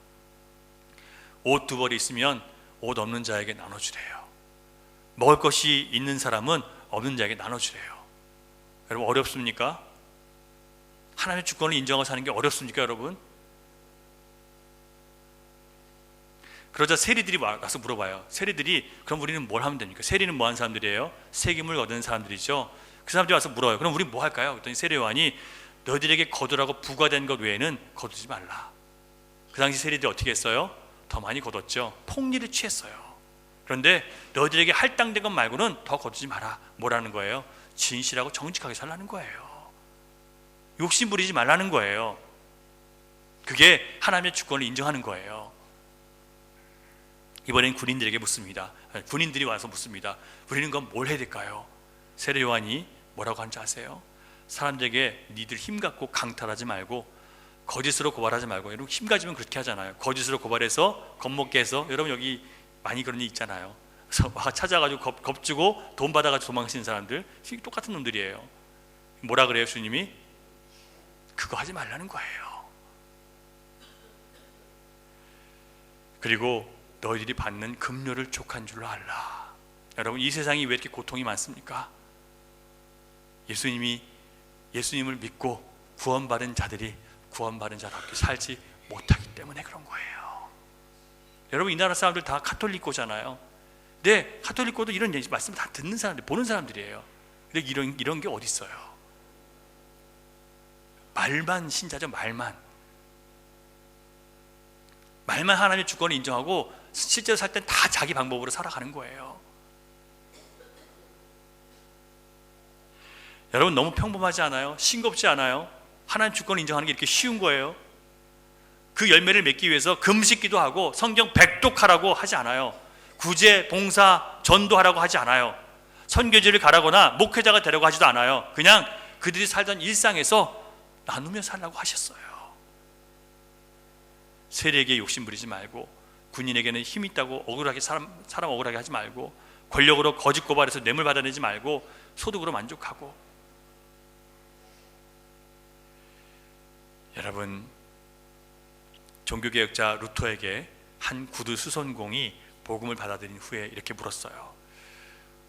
옷 2벌이 있으면 옷 없는 자에게 나눠주래요. 먹을 것이 있는 사람은 없는 자에게 나눠주래요. 여러분, 어렵습니까? 하나님의 주권을 인정하고 사는 게 어렵습니까, 여러분? 그러자 세리들이 와서 물어봐요. 세리들이, 그럼 우리는 뭘 하면 됩니까? 세리는 뭐 하는 사람들이에요? 세금을 얻는 사람들이죠. 그 사람들이 와서 물어요. 그럼 우리 뭐 할까요? 그랬더니 세례 요한이 너희들에게 거두라고 부과된 것 외에는 거두지 말라. 그 당시 세리들이 어떻게 했어요? 더 많이 거뒀죠. 폭리를 취했어요. 그런데 너희들에게 할당된 것 말고는 더 거두지 마라. 뭐라는 거예요? 진실하고 정직하게 살라는 거예요. 욕심 부리지 말라는 거예요. 그게 하나님의 주권을 인정하는 거예요. 이번엔 군인들에게 묻습니다. 군인들이 와서 묻습니다. 우리는 그럼 뭘 해야 될까요? 세례 요한이 뭐라고 하는지 아세요? 사람들에게 니들 힘갖고 강탈하지 말고 거짓으로 고발하지 말고. 여러분, 힘 가지면 그렇게 하잖아요. 거짓으로 고발해서 겁먹게 해서. 여러분, 여기 많이 그런 일 있잖아요. 그래서 막 찾아가지고 겁주고 돈 받아가지고 도망치는 사람들, 똑같은 놈들이에요. 뭐라 그래요 주님이? 그거 하지 말라는 거예요. 그리고 너희들이 받는 급료를 족한 줄로 알라. 여러분, 이 세상이 왜 이렇게 고통이 많습니까? 예수님을 믿고 구원받은 자들이 구원받은 자답게 살지 못하기 때문에 그런 거예요. 여러분, 이 나라 사람들 다 카톨릭고잖아요. 근데 카톨릭고도 이런 말씀을 다 듣는 사람들, 보는 사람들이에요. 근데 이런 게 어디 있어요? 말만 신자죠. 말만 하나님의 주권을 인정하고 실제로 살 땐 다 자기 방법으로 살아가는 거예요. 여러분, 너무 평범하지 않아요? 싱겁지 않아요? 하나님 주권을 인정하는 게 이렇게 쉬운 거예요. 그 열매를 맺기 위해서 금식기도 하고 성경 백독하라고 하지 않아요. 구제, 봉사, 전도하라고 하지 않아요. 선교지를 가라거나 목회자가 되라고 하지도 않아요. 그냥 그들이 살던 일상에서 나누며 살라고 하셨어요. 세리에게 욕심부리지 말고, 군인에게는 힘이 있다고 억울하게 사람 억울하게 하지 말고, 권력으로 거짓 고발해서 뇌물 받아내지 말고 소득으로 만족하고. 여러분, 종교개혁자 루터에게 한 구두 수선공이 복음을 받아들인 후에 이렇게 물었어요.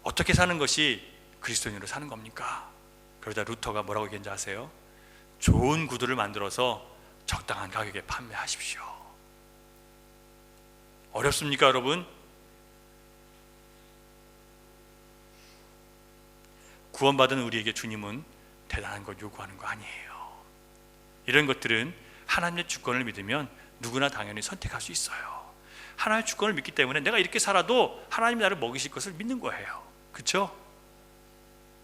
어떻게 사는 것이 그리스도인으로 사는 겁니까? 그러자 루터가 뭐라고 얘기했는지 아세요? 좋은 구두를 만들어서 적당한 가격에 판매하십시오. 어렵습니까, 여러분? 구원받은 우리에게 주님은 대단한 걸 요구하는 거 아니에요. 이런 것들은 하나님의 주권을 믿으면 누구나 당연히 선택할 수 있어요. 하나님의 주권을 믿기 때문에 내가 이렇게 살아도 하나님이 나를 먹이실 것을 믿는 거예요. 그렇죠?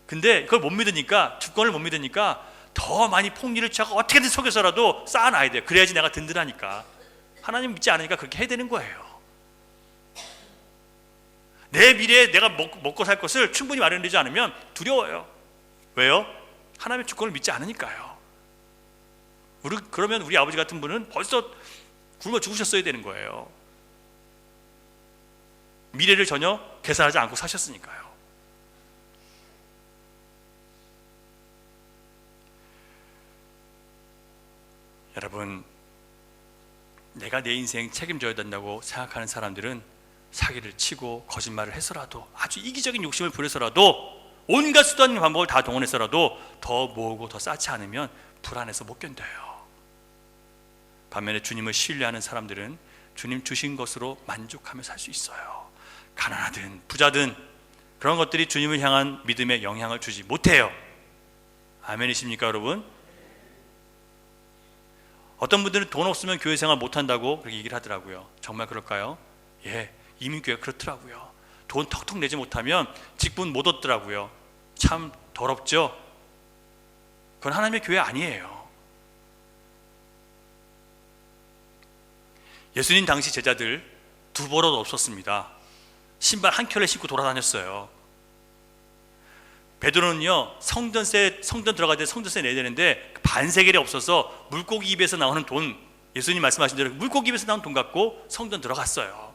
근데 그걸 못 믿으니까, 주권을 못 믿으니까 더 많이 폭리를 취하고 어떻게든 속여서라도 쌓아놔야 돼요. 그래야지 내가 든든하니까. 하나님 믿지 않으니까 그렇게 해야 되는 거예요. 내 미래에 내가 먹고 살 것을 충분히 마련되지 않으면 두려워요. 왜요? 하나님의 주권을 믿지 않으니까요. 그러면 우리 아버지 같은 분은 벌써 굶어 죽으셨어야 되는 거예요. 미래를 전혀 계산하지 않고 사셨으니까요. 여러분, 내가 내 인생 책임져야 된다고 생각하는 사람들은 사기를 치고 거짓말을 해서라도, 아주 이기적인 욕심을 부려서라도, 온갖 수단과 방법을 다 동원해서라도 더 모으고 더 쌓지 않으면 불안해서 못 견뎌요. 반면에 주님을 신뢰하는 사람들은 주님 주신 것으로 만족하며 살 수 있어요. 가난하든 부자든 그런 것들이 주님을 향한 믿음에 영향을 주지 못해요. 아멘이십니까, 여러분? 어떤 분들은 돈 없으면 교회 생활 못한다고 그렇게 얘기를 하더라고요. 정말 그럴까요? 예, 이민교회가 그렇더라고요. 돈 턱턱 내지 못하면 직분 못 얻더라고요. 참 더럽죠? 그건 하나님의 교회 아니에요. 예수님 당시 제자들 두 벌어도 없었습니다. 신발 한 켤레 신고 돌아다녔어요. 베드로는요, 성전 들어갈 때 성전세 내야 되는데 반세겔이 없어서 물고기 입에서 나오는 돈, 예수님 말씀하신 대로 물고기 입에서 나온 돈 갖고 성전 들어갔어요.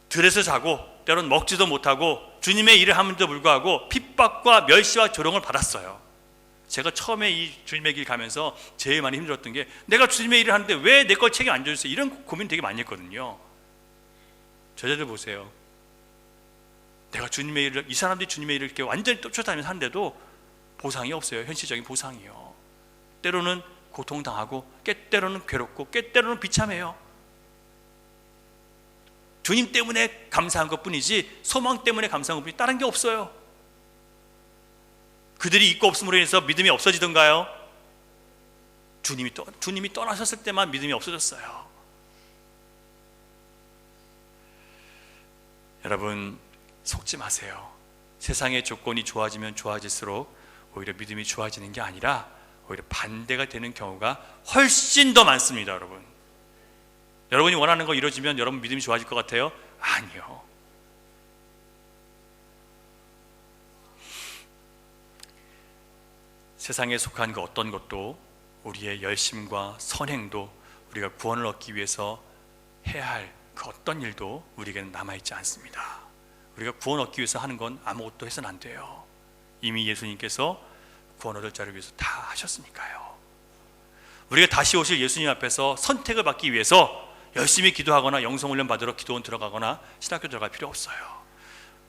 들에서 자고 때로는 먹지도 못하고 주님의 일을 하면도 불구하고 핍박과 멸시와 조롱을 받았어요. 제가 처음에 이 주님의 길 가면서 제일 많이 힘들었던 게, 내가 주님의 일을 하는데 왜 내 걸 책임 안 져주세요? 이런 고민 되게 많이 했거든요. 저자들 보세요. 내가 주님의 일을, 이 사람들이 주님의 일을 이렇게 완전히 쫓아다니면서 하는데도 보상이 없어요. 현실적인 보상이요. 때로는 고통당하고, 때로는 괴롭고, 때로는 비참해요. 주님 때문에 감사한 것뿐이지 소망 때문에 감사한 것뿐이지 다른 게 없어요. 그들이 있고 없음으로 인해서 믿음이 없어지던가요? 주님이 떠나셨을 때만 믿음이 없어졌어요. 여러분, 속지 마세요. 세상의 조건이 좋아지면 좋아질수록 오히려 믿음이 좋아지는 게 아니라 오히려 반대가 되는 경우가 훨씬 더 많습니다. 여러분이 원하는 거 이루어지면 여러분 믿음이 좋아질 것 같아요? 아니요. 세상에 속한 그 어떤 것도, 우리의 열심과 선행도 우리가 구원을 얻기 위해서 해야 할 그 어떤 일도 우리에게는 남아있지 않습니다. 우리가 구원 얻기 위해서 하는 건 아무것도 해서는 안 돼요. 이미 예수님께서 구원 얻을 자를 위해서 다 하셨으니까요. 우리가 다시 오실 예수님 앞에서 선택을 받기 위해서 열심히 기도하거나 영성훈련 받으러 기도원 들어가거나 신학교 들어갈 필요 없어요.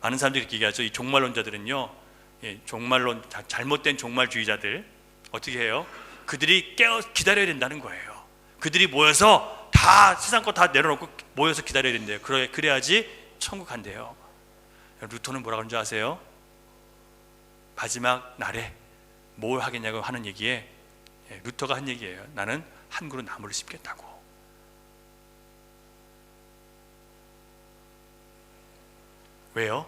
많은 사람들이 이렇게 얘기하죠. 이 종말론자들은요, 종말론, 잘못된 종말주의자들 어떻게 해요? 그들이 기다려야 된다는 거예요. 그들이 모여서 다 세상 거 다 내려놓고 모여서 기다려야 된대요. 그래야지 천국 간대요. 루터는 뭐라 그런지 아세요? 마지막 날에 뭘 하겠냐고 하는 얘기에 루터가 한 얘기예요. 나는 한 그루 나무를 심겠다고. 왜요?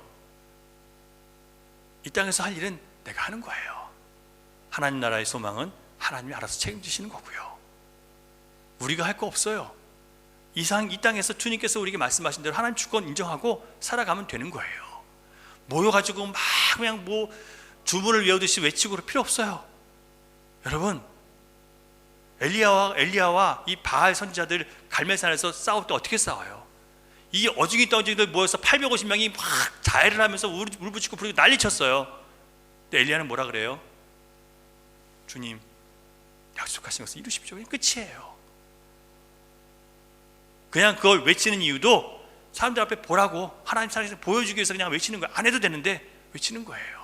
이 땅에서 할 일은 내가 하는 거예요. 하나님 나라의 소망은 하나님이 알아서 책임지시는 거고요. 우리가 할 거 없어요. 이 땅에서 주님께서 우리에게 말씀하신 대로 하나님 주권 인정하고 살아가면 되는 거예요. 모여가지고 막 그냥 뭐 주문을 외우듯이 외치고 그럴 필요 없어요. 여러분, 엘리야와 이 바알 선지자들 갈멜산에서 싸울 때 어떻게 싸워요? 이 어중이 떠중이들 모여서 850명이 막 자해를 하면서 울부짖고 부르고 난리쳤어요. 근데 엘리야는 뭐라 그래요? 주님, 약속하신 것을 이루십시오. 끝이에요. 그냥 그걸 외치는 이유도 사람들 앞에 보라고, 하나님 사랑에서 보여주기 위해서 그냥 외치는 거예요. 안 해도 되는데 외치는 거예요.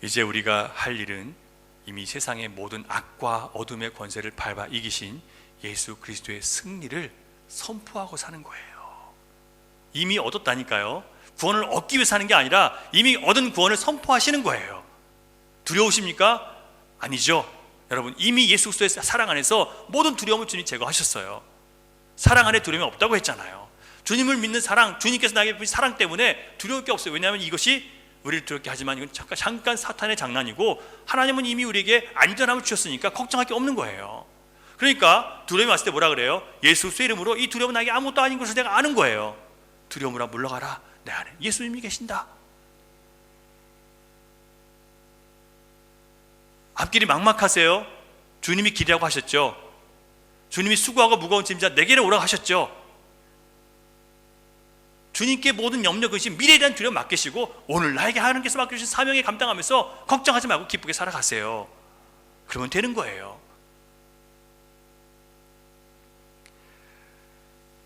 이제 우리가 할 일은 이미 세상의 모든 악과 어둠의 권세를 밟아 이기신 예수 그리스도의 승리를 선포하고 사는 거예요. 이미 얻었다니까요. 구원을 얻기 위해 사는 게 아니라 이미 얻은 구원을 선포하시는 거예요. 두려우십니까? 아니죠. 여러분, 이미 예수 그리스도의 사랑 안에서 모든 두려움을 주님 제거하셨어요. 사랑 안에 두려움이 없다고 했잖아요. 주님을 믿는 사랑, 주님께서 나에게 주신 사랑 때문에 두려울 게 없어요. 왜냐하면 이것이 우리를 두렵게 하지만 이건 잠깐 사탄의 장난이고, 하나님은 이미 우리에게 안전함을 주셨으니까 걱정할 게 없는 거예요. 그러니까 두려움이 왔을 때 뭐라 그래요? 예수 그리스도의 이름으로 이 두려움은 나에게 아무것도 아닌 것을 내가 아는 거예요. 두려움으로 물러가라. 내 안에 예수님이 계신다. 앞길이 막막하세요? 주님이 길이라고 하셨죠. 주님이 수고하고 무거운 짐자 내게로 오라고 하셨죠. 주님께 모든 염려, 근심, 미래에 대한 두려움 맡기시고 오늘 나에게 하나님께서 맡겨주신 사명에 감당하면서 걱정하지 말고 기쁘게 살아가세요. 그러면 되는 거예요.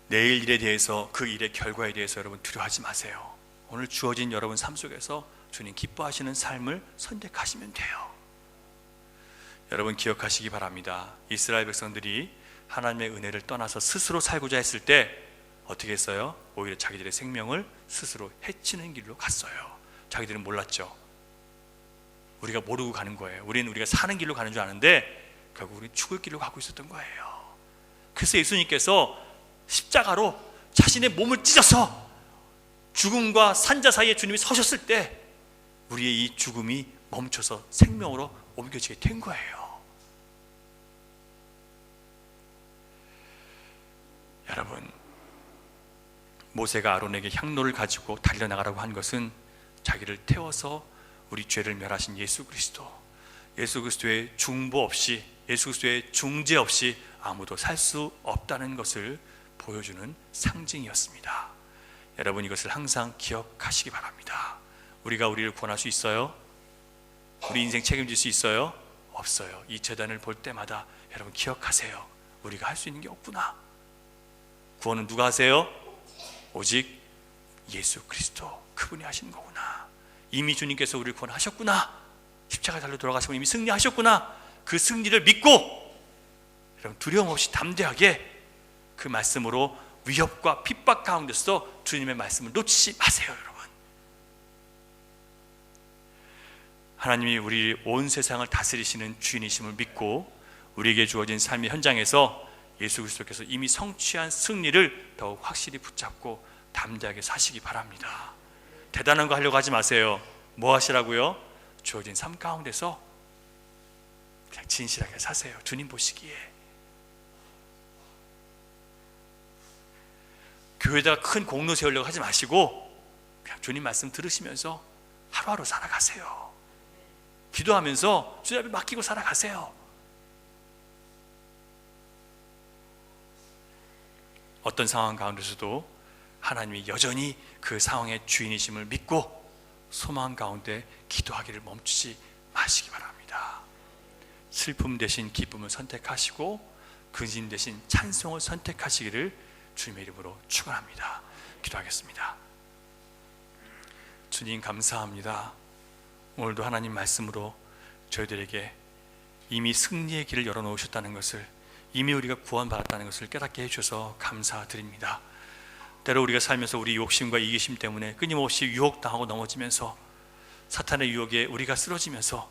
내일 일에 대해서, 그 일의 결과에 대해서 여러분 두려워하지 마세요. 오늘 주어진 여러분 삶 속에서 주님 기뻐하시는 삶을 선택하시면 돼요. 여러분 기억하시기 바랍니다. 이스라엘 백성들이 하나님의 은혜를 떠나서 스스로 살고자 했을 때 어떻게 했어요? 오히려 자기들의 생명을 스스로 해치는 길로 갔어요. 자기들은 몰랐죠. 우리가 모르고 가는 거예요. 우리는 우리가 사는 길로 가는 줄 아는데 결국 우리는 죽을 길로 가고 있었던 거예요. 그래서 예수님께서 십자가로 자신의 몸을 찢어서 죽음과 산자 사이에 주님이 서셨을 때 우리의 이 죽음이 멈춰서 생명으로 옮겨지게 된 거예요. 여러분, 모세가 아론에게 향로를 가지고 달려나가라고 한 것은 자기를 태워서 우리 죄를 멸하신 예수 그리스도, 예수 그리스도의 중보 없이, 예수 그리스도의 중재 없이 아무도 살 수 없다는 것을 보여주는 상징이었습니다. 여러분, 이것을 항상 기억하시기 바랍니다. 우리가 우리를 구원할 수 있어요? 우리 인생 책임질 수 있어요? 없어요. 이 재단을 볼 때마다 여러분 기억하세요. 우리가 할 수 있는 게 없구나. 구원은 누가 하세요? 오직 예수 그리스도, 그분이 하시는 거구나. 이미 주님께서 우리를 구원하셨구나. 십자가에 달려 돌아가시고 이미 승리하셨구나. 그 승리를 믿고 여러분 두려움 없이 담대하게 그 말씀으로 위협과 핍박 가운데서 주님의 말씀을 놓치지 마세요. 여러분, 하나님이 우리 온 세상을 다스리시는 주인이심을 믿고 우리에게 주어진 삶의 현장에서 예수 그리스도께서 이미 성취한 승리를 더욱 확실히 붙잡고 담대하게 사시기 바랍니다. 대단한 거 하려고 하지 마세요. 뭐 하시라고요? 주어진 삶 가운데서 그냥 진실하게 사세요. 주님 보시기에. 교회에다가 큰 공로 세우려고 하지 마시고 그냥 주님 말씀 들으시면서 하루하루 살아가세요. 기도하면서 주님 앞에 맡기고 살아가세요. 어떤 상황 가운데서도 하나님이 여전히 그 상황의 주인이심을 믿고 소망 가운데 기도하기를 멈추지 마시기 바랍니다. 슬픔 대신 기쁨을 선택하시고 근심 대신 찬송을 선택하시기를 주님의 이름으로 축원합니다. 기도하겠습니다. 주님 감사합니다. 오늘도 하나님 말씀으로 저희들에게 이미 승리의 길을 열어놓으셨다는 것을, 이미 우리가 구원받았다는 것을 깨닫게 해주셔서 감사드립니다. 때로 우리가 살면서 우리 욕심과 이기심 때문에 끊임없이 유혹당하고 넘어지면서 사탄의 유혹에 우리가 쓰러지면서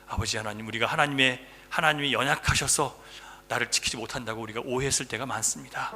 아버지 하나님, 우리가 하나님이 연약하셔서 나를 지키지 못한다고 우리가 오해했을 때가 많습니다.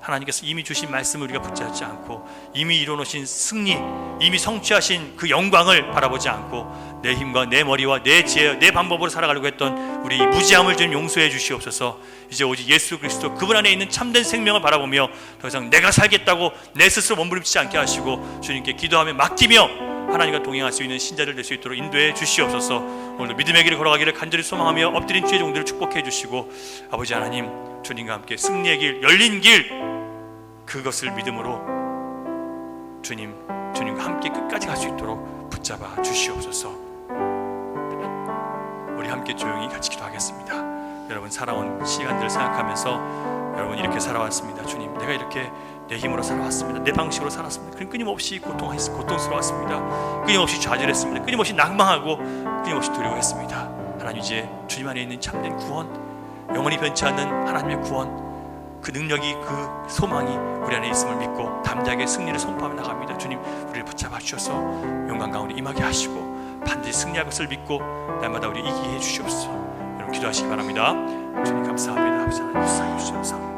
하나님께서 이미 주신 말씀을 우리가 붙잡지 않고 이미 이뤄놓으신 승리, 이미 성취하신 그 영광을 바라보지 않고 내 힘과 내 머리와 내 지혜, 내 방법으로 살아가려고 했던 우리 무지함을 좀 용서해 주시옵소서. 이제 오직 예수 그리스도 그분 안에 있는 참된 생명을 바라보며 더 이상 내가 살겠다고 내 스스로 몸부림치지 않게 하시고 주님께 기도하며 맡기며 하나님과 동행할 수 있는 신자들 될 수 있도록 인도해 주시옵소서. 오늘도 믿음의 길을 걸어가기를 간절히 소망하며 엎드린 주의 종들을 축복해 주시고 아버지 하나님, 주님과 함께 승리의 길, 열린 길, 그것을 믿음으로 주님과 함께 끝까지 갈 수 있도록 붙잡아 주시옵소서. 우리 함께 조용히 같이 기도하겠습니다. 여러분 살아온 시간들을 생각하면서 여러분 이렇게 살아왔습니다. 주님, 내가 이렇게 내 힘으로 살아왔습니다. 내 방식으로 살았습니다. 끊임없이 고통스러웠습니다. 끊임없이 좌절했습니다. 끊임없이 낭망하고 끊임없이 두려워했습니다. 하나님, 이제 주님 안에 있는 참된 구원, 영원히 변치 않는 하나님의 구원, 그 능력이, 그 소망이 우리 안에 있음을 믿고 담대하게 승리를 선포하며 나갑니다. 주님, 우리를 붙잡아 주셔서 영광 가운데 임하게 하시고 반드시 승리할 것을 믿고 날마다 우리 이기게 해주시옵소서. 여러분 기도하시기 바랍니다. 주님 감사합니다. 아버지 하나님, 사랑해 주셔서